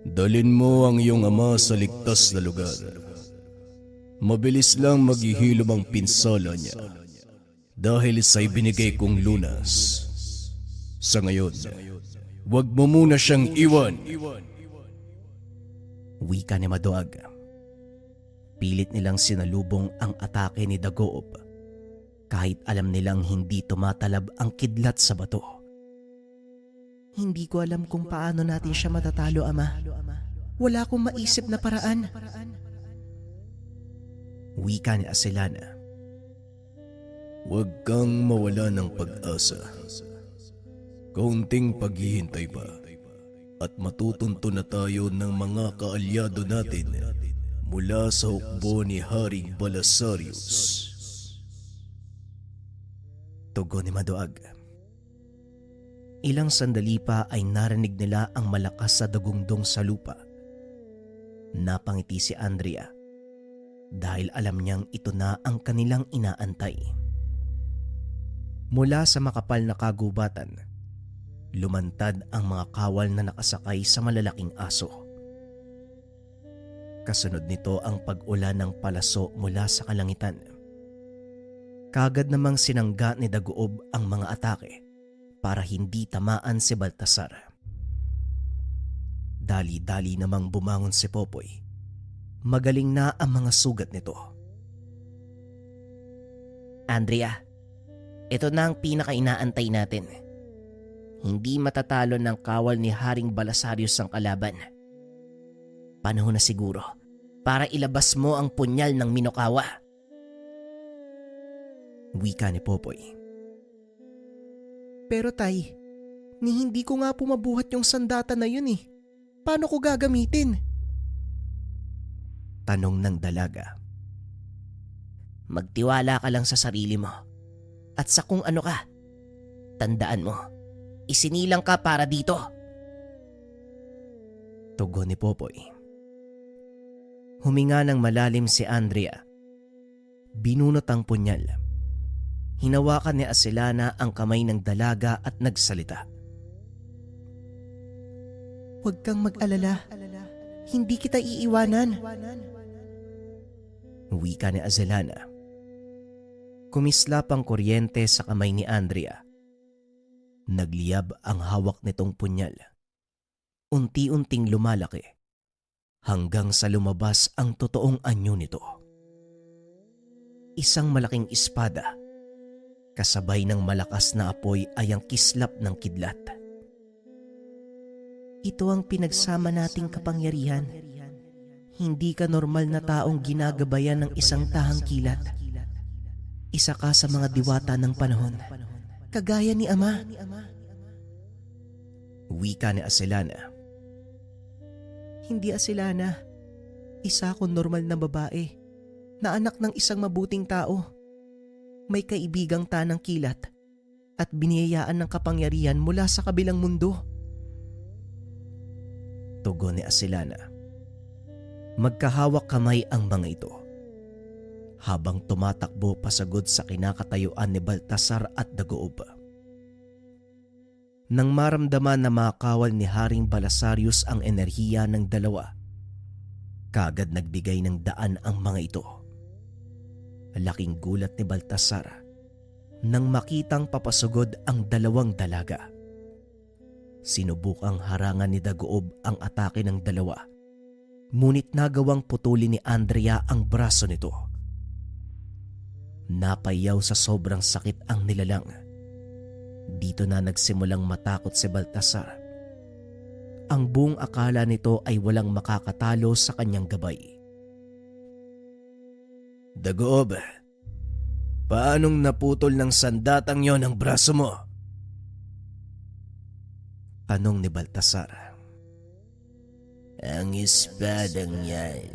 S4: Dalin mo ang iyong ama sa ligtas na lugar. Mabilis lang maghihilom ang pinsala niya dahil sa ibinigay kong lunas. Sa ngayon, wag mo muna siyang iwan.
S2: Wika ni Maduag. Pilit nilang sinalubong ang atake ni Dagoob kahit alam nilang hindi tumatalab ang kidlat sa bato. Hindi ko alam kung paano natin siya matatalo, Ama. Wala akong maisip na paraan. Wika ni Azelana.
S4: Huwag kang mawala ng pag-asa. Kaunting paghihintay pa at matutunto na tayo ng mga kaalyado natin mula sa hukbo ni Haring Balasarius.
S2: Tugon ni Maduag. Ilang sandali pa ay narinig nila ang malakas sa dagungdong sa lupa. Napangiti si Andrea dahil alam niyang ito na ang kanilang inaantay. Mula sa makapal na kagubatan, lumantad ang mga kawal na nakasakay sa malalaking aso. Kasunod nito ang pag-ulan ng palaso mula sa kalangitan. Kagad namang sinangga ni Dagoob ang mga atake para hindi tamaan si Baltasar. Dali-dali namang bumangon si Popoy. Magaling na ang mga sugat nito. Andrea, ito na ang pinaka-inaantay natin. Hindi matatalo ng kawal ni Haring Balasarius ang kalaban. Panahon na siguro para ilabas mo ang punyal ng Minokawa. Wika ni Popoy. Pero tay, ni hindi ko nga pumabuhat yung sandata na yun eh. Paano ko gagamitin? Tanong ng dalaga. Magtiwala ka lang sa sarili mo. At sa kung ano ka. Tandaan mo, isinilang ka para dito. Tugon ni Popoy. Huminga ng malalim si Andrea. Binunot ang punyal. Hinawakan ni Azelana ang kamay ng dalaga at nagsalita. Huwag kang mag-alala. Hindi kita iiwanan. Wika ni Azelana. Kumislap ang kuryente sa kamay ni Andrea. Nagliyab ang hawak nitong punyal. Unti-unting lumalaki hanggang sa lumabas ang totoong anyo nito. Isang malaking espada, kasabay ng malakas na apoy ay ang kislap ng kidlat. Ito ang pinagsama nating kapangyarihan. Hindi ka normal na taong ginagabayan ng isang tahang kilat. Isa ka sa mga diwata ng panahon, kagaya ni Ama. Wika ni Azelana. Hindi Azelana. Isa akong normal na babae na anak ng isang mabuting tao. May kaibigang tanang kilat at biniyayaan ng kapangyarihan mula sa kabilang mundo. Tugon ni Azelana. Magkahawak kamay ang mga ito habang tumatakbo pasagod sa kinakatayuan ni Baltasar at Dagoob. Nang maramdaman na makawal ni Haring Balasarius ang enerhiya ng dalawa, kagad nagbigay ng daan ang mga ito. Laking gulat ni Baltasar nang makitang papasugod ang dalawang dalaga. Sinubukang harangan ni Dagoob ang atake ng dalawa, ngunit nagawang putulin ni Andrea ang braso nito. Napayaw sa sobrang sakit ang nilalang. Dito na nagsimulang matakot si Baltasar. Ang buong akala nito ay walang makakatalo sa kanyang gabay.
S3: Dagoob, paanong naputol ng sandatang yon ang braso mo?
S2: Tanong ni Baltasar.
S3: Ang espadang yan,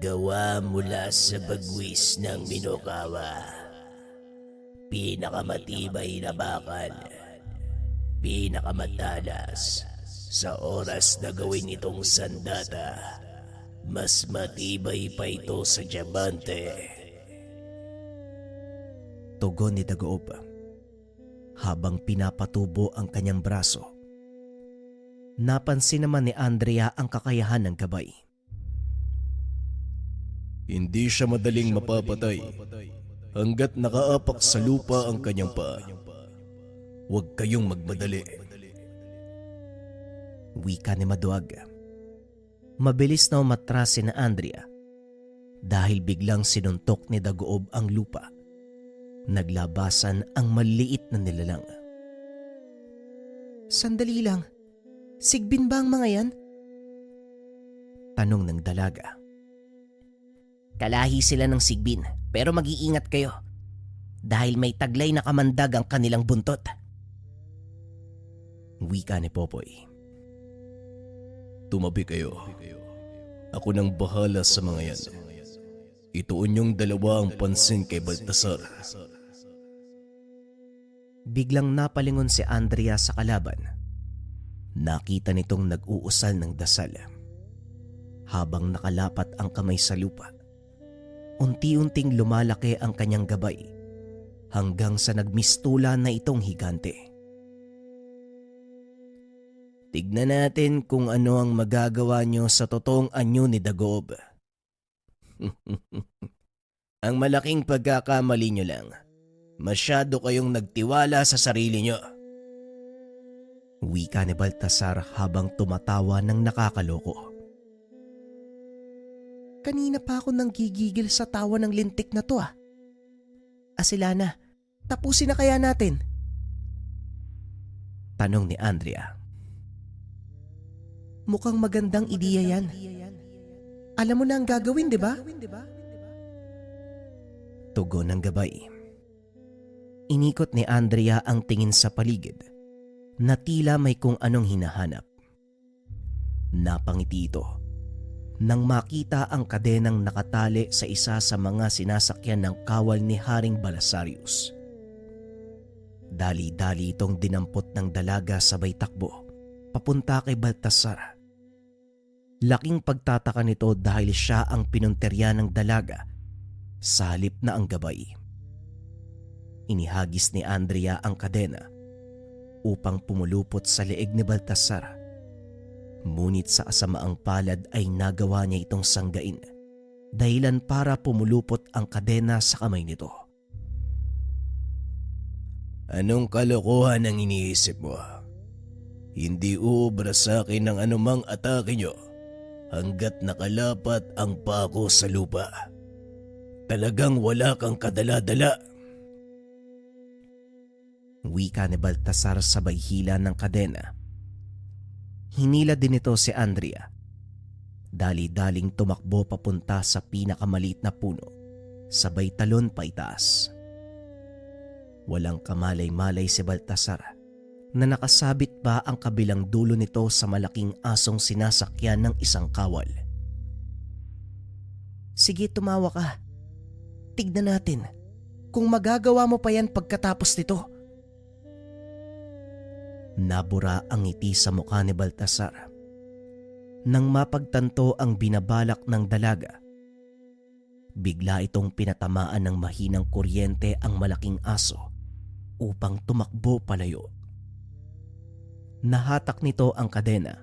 S3: gawa mula sa bagwis ng Minokawa. Pinakamatibay na bakal, pinakamatalas. Sa oras na gawin itong sandata, mas matibay pa ito sa diamante.
S2: Tugon ni Dagoob habang pinapatubo ang kanyang braso. Napansin naman ni Andrea ang kakayahan ng gabay.
S4: Hindi siya madaling mapapatay hanggat nakaapak sa lupa ang kanyang paa. Huwag kayong magmadali.
S2: Wika ni Maduag. Mabilis na umatras si na Andrea dahil biglang sinuntok ni Dagoob ang lupa. Naglabasan ang maliit na nilalang. Sandali lang. Sigbin ba ang mga yan? Tanong ng dalaga.
S3: Kalahi sila ng sigbin, pero mag-iingat kayo dahil may taglay na kamandag ang kanilang buntot.
S2: Wika ni Popoy.
S4: Tumabi kayo. Ako nang bahala sa mga yan. Ituon niyong dalawa ang pansin kay Baltasar.
S2: Biglang napalingon si Andrea sa kalaban. Nakita nitong nag-uusal ng dasal. Habang nakalapat ang kamay sa lupa, unti-unting lumalaki ang kanyang gabay hanggang sa nagmistula na itong higante.
S3: Tignan natin kung ano ang magagawa nyo sa totoong anyo ni Dagoob. Ang malaking pagkakamali nyo lang. Masyado kayong nagtiwala sa sarili nyo.
S2: Wika ni Baltasar habang tumatawa ng nakakaloko. Kanina pa ako nang gigigil sa tawa ng lintik na to Asilana, tapusin na kaya natin? Tanong ni Andrea. Mukhang magandang ideya yan. Alam mo na ang gagawin, di ba? Tugon ng gabay. Inikot ni Andrea ang tingin sa paligid na tila may kung anong hinahanap. Napangiti ito nang makita ang kadenang nakatali sa isa sa mga sinasakyan ng kawal ni Haring Balasarius. Dali-dali itong dinampot ng dalaga sabay takbo papunta kay Baltasar. Laking pagtataka nito dahil siya ang pinunterya ng dalaga sa halip na ang gabay. Inihagis ni Andrea ang kadena upang pumulupot sa leeg ni Baltasar. Ngunit sa kasamaang palad ay nagawa niya itong sanggain, dahilan para pumulupot ang kadena sa kamay nito.
S3: Anong kalokohan ang iniisip mo? Hindi uubra sa akin ng anumang atake nyo hanggat nakalapat ang pako sa lupa. Talagang wala kang kadala-dala.
S2: Wika ni Baltasar sabay hila ng kadena. Hinila din ito si Andrea. Dali-daling tumakbo papunta sa pinakamaliit na puno, sabay talon pa itaas. Walang kamalay-malay si Baltasar na nakasabit pa ang kabilang dulo nito sa malaking asong sinasakyan ng isang kawal. Sige, tumawa ka. Tignan natin kung magagawa mo pa yan pagkatapos nito. Nabura ang ngiti sa mukha ni Baltasar nang mapagtanto ang binabalak ng dalaga. Bigla itong pinatamaan ng mahinang kuryente ang malaking aso upang tumakbo palayo. Nahatak nito ang kadena,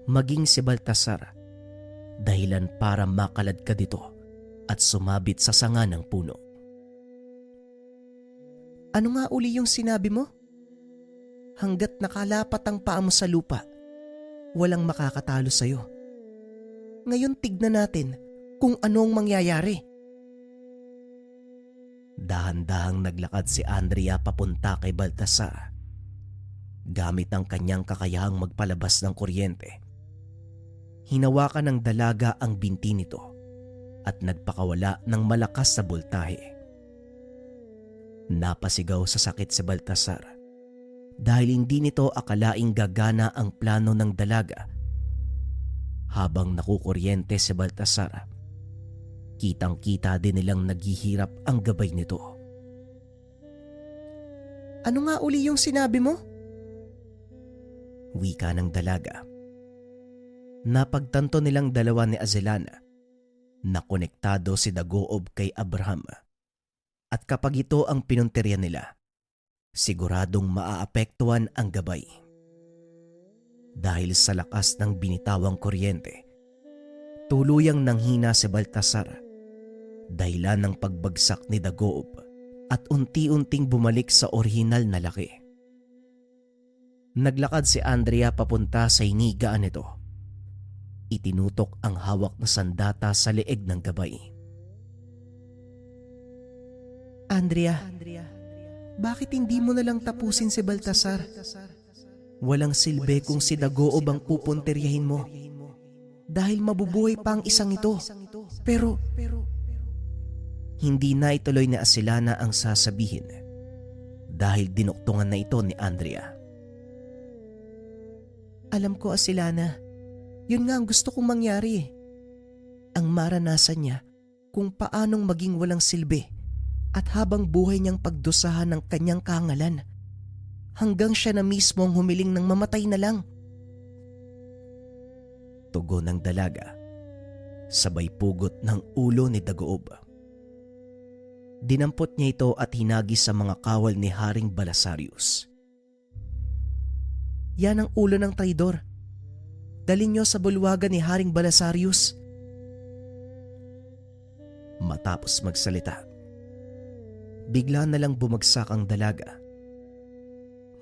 S2: maging si Baltasar, dahilan para makaladkad ito at sumabit sa sanga ng puno. Ano nga uli yung sinabi mo? Hanggat nakalapat ang paa mo sa lupa, walang makakatalo sa'yo. Ngayon tignan natin kung anong mangyayari. Dahan-dahang naglakad si Andrea papunta kay Baltasar. Gamit ang kanyang kakayahang magpalabas ng kuryente, hinawakan ng dalaga ang binti nito at nagpakawala ng malakas na boltahe. Napasigaw sa sakit si Baltasar dahil hindi nito akalaing gagana ang plano ng dalaga. Habang nakukuryente si Baltasar, kitang-kita din nilang naghihirap ang gabay nito.
S3: Ano nga uli yung sinabi mo?
S2: Wika ng dalaga. Napagtanto nilang dalawa ni Azelana na konektado si Dagoob kay Abraham, at kapag ito ang pinunterya nila, siguradong maaapektuhan ang gabay. Dahil sa lakas ng binitawang kuryente, tuluyang nanghina si Baltasar, dahilan ng pagbagsak ni Dagoob, at unti-unting bumalik sa orihinal na laki. Naglakad si Andrea papunta sa hinigaan nito. Itinutok ang hawak na sandata sa leeg ng gabay.
S3: Andrea, bakit hindi mo na lang tapusin si Baltasar?
S2: Walang silbi kung si Dagoob ang pupunteryahin mo.
S3: Dahil mabubuhay pa ang isang ito. Pero
S2: Hindi na ituloy ni Azelana ang sasabihin dahil dinuktungan na ito ni Andrea.
S3: alam ko, Azelana, yun nga ang gusto kong mangyari. Ang maranasan niya kung paanong maging walang silbi at habang buhay niyang pagdusahan ng kanyang kahangalan hanggang siya na mismo ang humiling ng mamatay na lang.
S2: Tugon ng dalaga, sabay pugot ng ulo ni Dagoob. Dinampot niya ito at hinagis sa mga kawal ni Haring Balasarius.
S3: Yan ang ulo ng traidor. Dalhin niyo sa bulwagan ni Haring Balasarius.
S2: Matapos magsalita, bigla na lang bumagsak ang dalaga.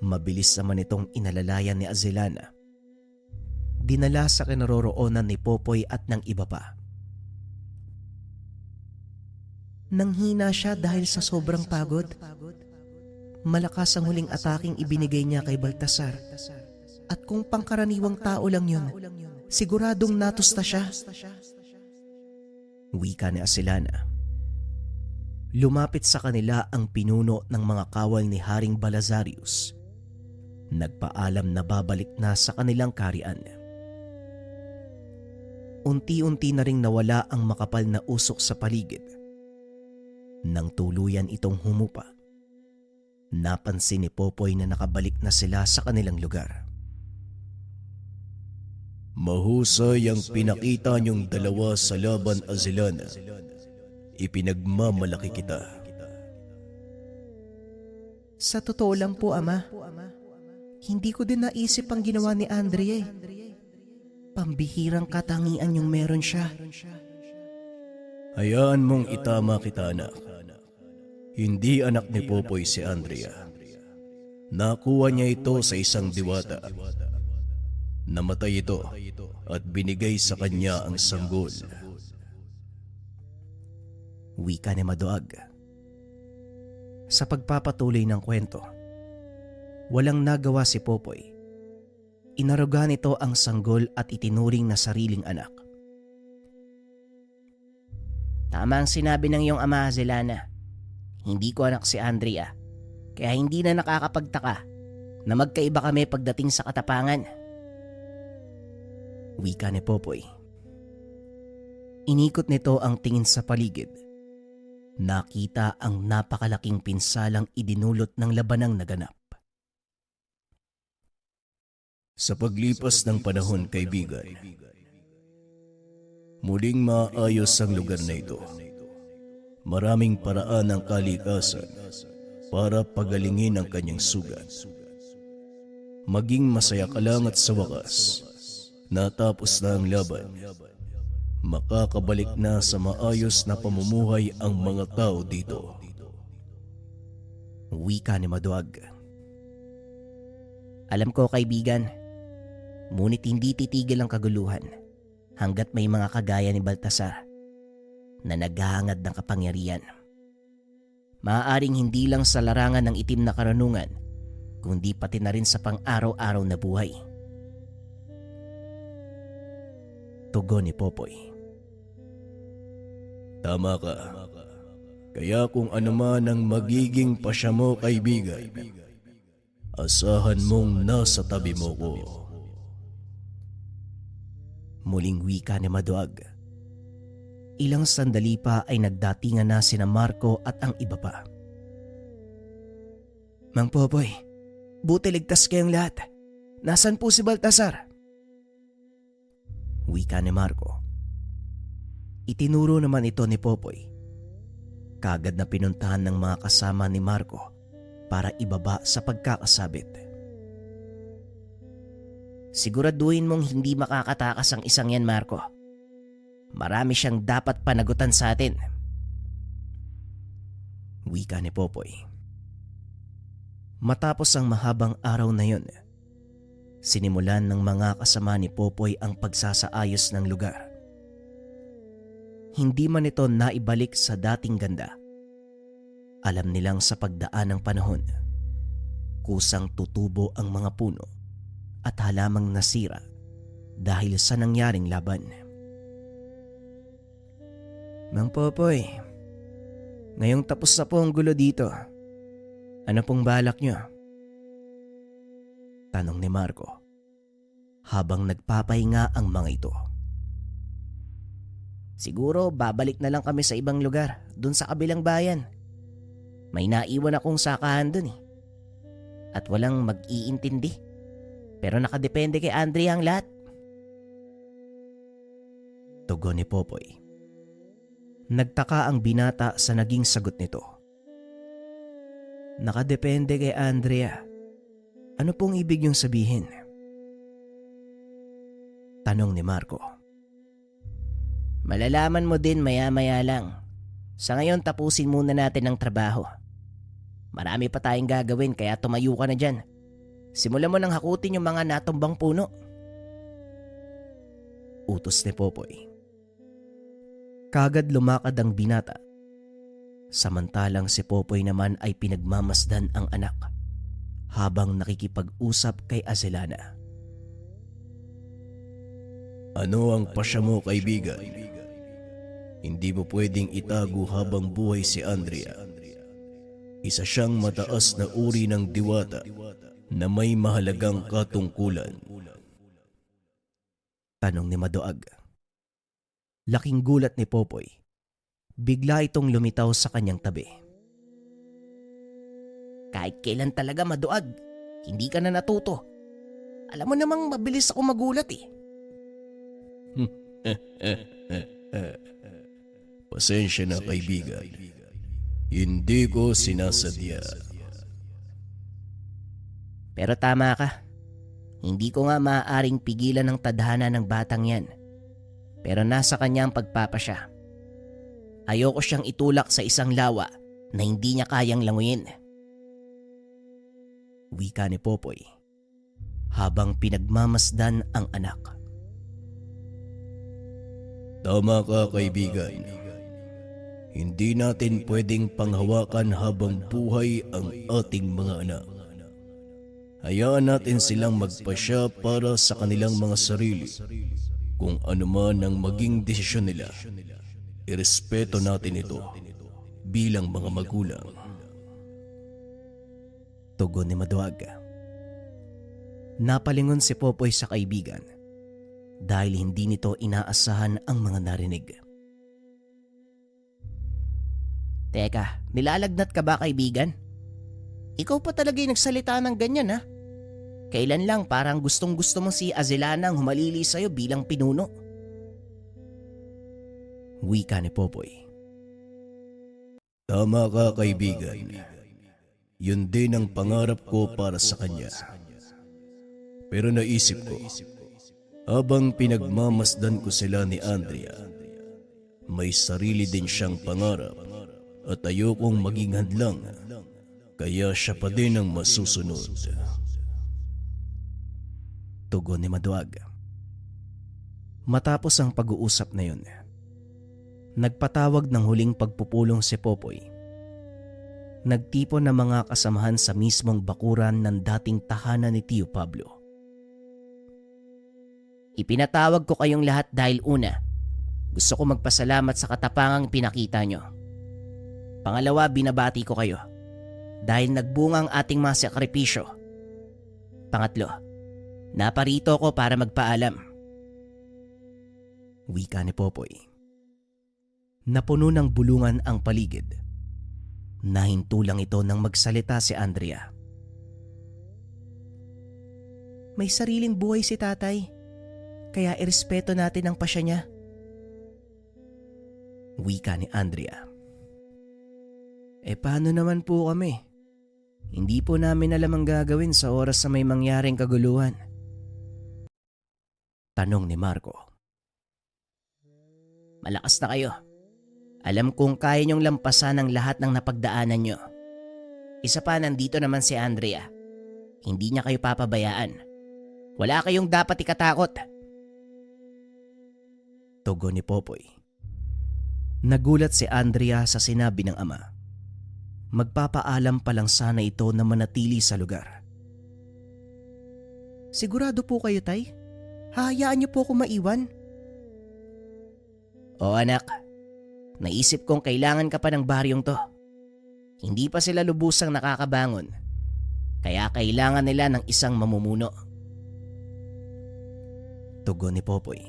S2: Mabilis naman itong inalalayan ni Azelana. Dinala sa kinaroroonan ni Popoy at ng iba pa.
S3: Nanghina siya dahil sa sobrang pagod. Malakas ang huling ataking ibinigay niya kay Baltasar. At kung pangkaraniwang tao lang yun, siguradong natusta siya.
S2: Wika ni Azelana. Lumapit sa kanila ang pinuno ng mga kawal ni Haring Balasarius. Nagpaalam na babalik na sa kanilang karian. Unti-unti na ring nawala ang makapal na usok sa paligid. Nang tuluyan itong humupa, napansin ni Popoy na nakabalik na sila sa kanilang lugar.
S4: Mahusay ang pinakita niyong dalawa sa laban, Azelana. Ipinagmamalaki kita.
S3: Sa totoo lang po, Ama, hindi ko din naisip ang ginawa ni Andrea. Pambihirang katangian yung meron siya.
S4: Hayaan mong itama kita, anak. Hindi anak ni Popoy si Andrea. Nakuha niya ito sa isang diwata. Namatay ito at binigay sa kanya ang sanggol.
S2: Wika ni Maduag. Sa pagpapatuloy ng kwento, walang nagawa si Popoy. Inaruga nito ang sanggol at itinuring na sariling anak.
S3: Tama ang sinabi ng iyong ama, Azelana. Hindi ko anak si Andrea, kaya hindi na nakakapagtaka na magkaiba kami pagdating sa katapangan.
S2: Wika ni Popoy. Inikot nito ang tingin sa paligid. Nakita ang napakalaking pinsalang idinulot ng labanang naganap.
S4: Sa paglipas ng panahon, kaibigan, muling maayos ang lugar na ito. Maraming paraan ng kalikasan para pagalingin ang kanyang sugat. Maging masaya ka lang at sa wakas, natapos na ang laban. Makakabalik na sa maayos na pamumuhay ang mga tao dito.
S2: Wika ni Maduag.
S3: Alam ko, kaibigan, ngunit hindi titigil ang kaguluhan hanggat may mga kagaya ni Baltasar na naghahangad ng kapangyarihan. Maaaring hindi lang sa larangan ng itim na karunungan, kundi pati na rin sa pang-araw-araw na buhay. Tugon ni Popoy.
S4: Tama ka. Kaya kung ano man ang magiging pasya mo, kaibigan, asahan mong nasa tabi mo ko.
S3: Muling wika ni Maduag. Ilang sandali pa ay nagdatingan na sina Marco at ang iba pa. Mang Popoy, buti ligtas kayong lahat. Nasaan po si Baltasar? Wika ni Marco. Itinuro naman ito ni Popoy. Kagad na pinuntahan ng mga kasama ni Marco para ibaba sa pagkakasabit. Siguraduhin mong hindi makakatakas ang isang yan, Marco. Marami siyang dapat panagutan sa atin. Wika ni Popoy. Matapos ang mahabang araw na yun, sinimulan ng mga kasama ni Popoy ang pagsasaayos ng lugar. Hindi man ito naibalik sa dating ganda. Alam nilang sa pagdaan ng panahon, kusang tutubo ang mga puno at halamang nasira dahil sa nangyaring laban. Mang Popoy, ngayong tapos na po ang gulo dito, ano pong balak nyo? Tanong ni Marco habang nagpapahinga ang mga ito. Siguro babalik na lang kami sa ibang lugar, dun sa kabilang bayan. May naiwan akong sakahan dun eh. At walang mag-iintindi. Pero nakadepende kay Andrea ang lahat. Tugon ni Popoy. Nagtaka ang binata sa naging sagot nito. Nakadepende kay Andrea. Ano pong ibig niyong sabihin? Tanong ni Marco. Malalaman mo din maya-maya lang. Sa ngayon tapusin muna natin ang trabaho. Marami pa tayong gagawin kaya tumayo ka na dyan. Simulan mo nang hakutin yung mga natumbang puno. Utos ni Popoy. Kagad lumakad ang binata. Samantalang si Popoy naman ay pinagmamasdan ang anak habang nakikipag-usap kay Azelana.
S4: Ano ang pasya mo, kaibigan? Hindi mo pwedeng itago habang buhay si Andrea. Isa siyang mataas na uri ng diwata na may mahalagang katungkulan.
S3: Tanong ni Maduag. Laking gulat ni Popoy. Bigla itong lumitaw sa kanyang tabi. Kahit kailan talaga, Maduag, hindi ka na natuto. Alam mo namang mabilis ako magulat eh.
S4: Pasensya na, kaibigan. Hindi ko sinasadya.
S3: Pero tama ka. Hindi ko nga maaaring pigilan ang tadhana ng batang yan. Pero nasa kanya ang pagpapasya. Ayoko siyang itulak sa isang lawa na hindi niya kayang languyin. Wika ni Popoy habang pinagmamasdan ang anak.
S4: Tama ka, kaibigan. Hindi natin pwedeng panghawakan habang buhay ang ating mga anak. Hayaan natin silang magpasya para sa kanilang mga sarili. Kung ano man ang maging desisyon nila, irespeto natin ito bilang mga magulang.
S3: Tugon ni Maduag. Napalingon si Popoy sa kaibigan dahil hindi nito inaasahan ang mga narinig. Teka, nilalagnat ka ba, kaibigan? Ikaw pa talaga yung nagsalita ng ganyan, ha? Kailan lang parang gustong-gusto mo si Azelana ang humalili sa'yo bilang pinuno? Wika ni Popoy.
S4: Tama ka, kaibigan. Yun din ang pangarap ko para sa kanya. Pero naisip ko, habang pinagmamasdan ko sila ni Andrea, may sarili din siyang pangarap at ayokong maging hadlang, kaya siya pa din ang masusunod.
S3: Tugon ni Maduag. Matapos ang pag-uusap na yun, nagpatawag ng huling pagpupulong si Popoy.
S2: nagtipon ng mga kasamahan sa mismong bakuran ng dating tahanan ni Tio Pablo.
S3: Ipinatawag ko kayong lahat dahil una, gusto ko magpasalamat sa katapangang pinakita nyo. Pangalawa, binabati ko kayo dahil nagbunga ang ating mga sakripisyo. Pangatlo, naparito ko para magpaalam.
S2: Wika ni Popoy. Napuno ng bulungan ang paligid. Nahinto lang ito nang magsalita si Andrea.
S3: May sariling buhay si tatay, kaya irespeto natin ang pasya niya.
S2: Wika ni Andrea.
S3: Paano naman po kami? Hindi po namin alam ang gagawin sa oras na may mangyaring kaguluhan.
S2: Tanong ni Marco.
S3: Malakas na kayo. Alam kong kaya niyong lampasan ang lahat ng napagdaanan niyo. Isa pa, nandito naman si Andrea. Hindi niya kayo papabayaan. Wala kayong dapat ikatakot.
S2: Tugon ni Popoy. Nagulat si Andrea sa sinabi ng ama. Magpapaalam pa lang sana ito na manatili sa lugar.
S3: Sigurado po kayo, tay? Hahayaan niyo po ako maiwan? O anak, naisip kong kailangan ka pa ng baryong to. Hindi pa sila lubusang nakakabangon, kaya kailangan nila ng isang mamumuno.
S2: Tugon ni Popoy.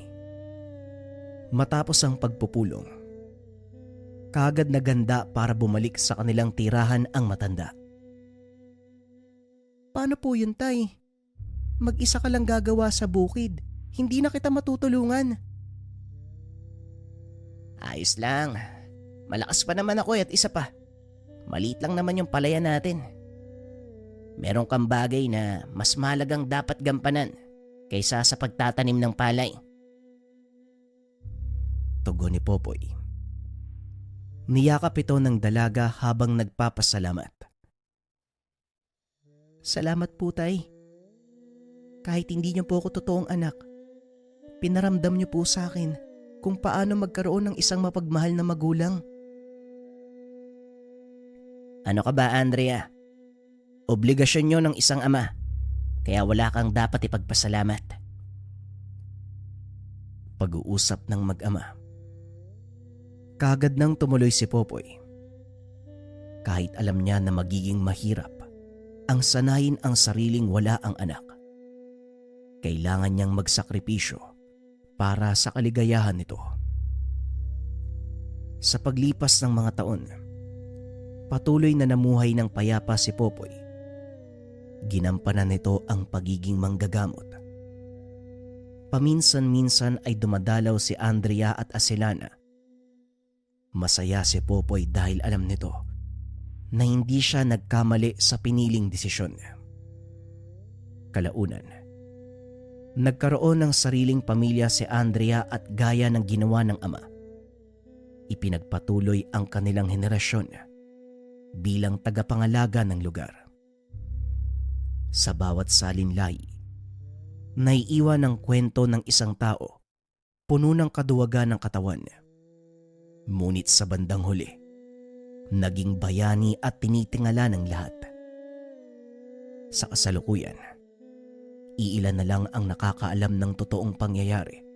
S2: Matapos ang pagpupulong, kaagad na ganda para bumalik sa kanilang tirahan ang matanda.
S3: Paano po yun, tay? Mag-isa ka lang gagawa sa bukid. Hindi na kita matutulungan. Ayos lang. Malakas pa naman ako at isa pa. Maliit lang naman yung palayan natin. Meron kang bagay na mas mahalagang dapat gampanan kaysa sa pagtatanim ng palay.
S2: Tugon ni Popoy. Niyakap ito ng dalaga habang nagpapasalamat.
S3: Salamat po, tay. Kahit hindi niyo po ako totoong anak, pinaramdam niyo po sa akin kung paano magkaroon ng isang mapagmahal na magulang. Ano ka ba, Andrea? Obligasyon niyo ng isang ama, kaya wala kang dapat ipagpasalamat.
S2: Pag-uusap ng mag-ama. Kaagad nang tumuloy si Popoy. Kahit alam niya na magiging mahirap ang sanayin ang sariling wala ang anak, kailangan niyang magsakripisyo para sa kaligayahan nito. Sa paglipas ng mga taon, patuloy na namuhay ng payapa si Popoy. Ginampanan nito ang pagiging manggagamot. Paminsan-minsan ay dumadalaw si Andrea at Acelana. Masaya si Popoy dahil alam nito na hindi siya nagkamali sa piniling desisyon. Kalaunan, nagkaroon ng sariling pamilya si Andrea at gaya ng ginawa ng ama, ipinagpatuloy ang kanilang henerasyon bilang tagapangalaga ng lugar. Sa bawat salinlahi, naiiwan ang kwento ng isang tao puno ng kaduwagan ng katawan. Ngunit sa bandang huli, naging bayani at tinitingala ng lahat. Sa kasalukuyan, iilan na lang ang nakakaalam ng totoong pangyayari,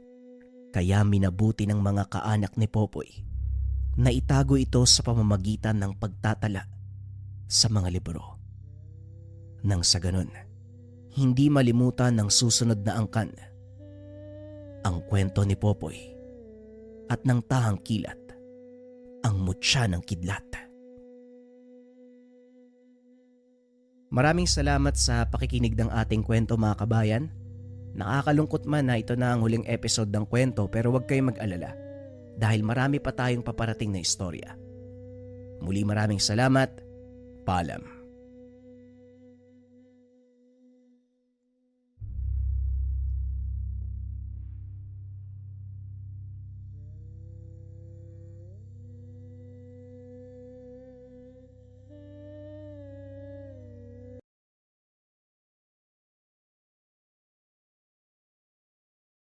S2: kaya minabuti ng mga kaanak ni Popoy na itago ito sa pamamagitan ng pagtatala sa mga libro. Nang sa ganun, hindi malimutan ng susunod na angkan ang kwento ni Popoy at ng tahang kilat, ang mutya ng kidlat.
S3: Maraming salamat sa pakikinig ng ating kwento, mga kabayan. Nakakalungkot man na ito na ang huling episode ng kwento, pero huwag kayong mag-alala dahil marami pa tayong paparating na istorya. Muli maraming salamat. Paalam.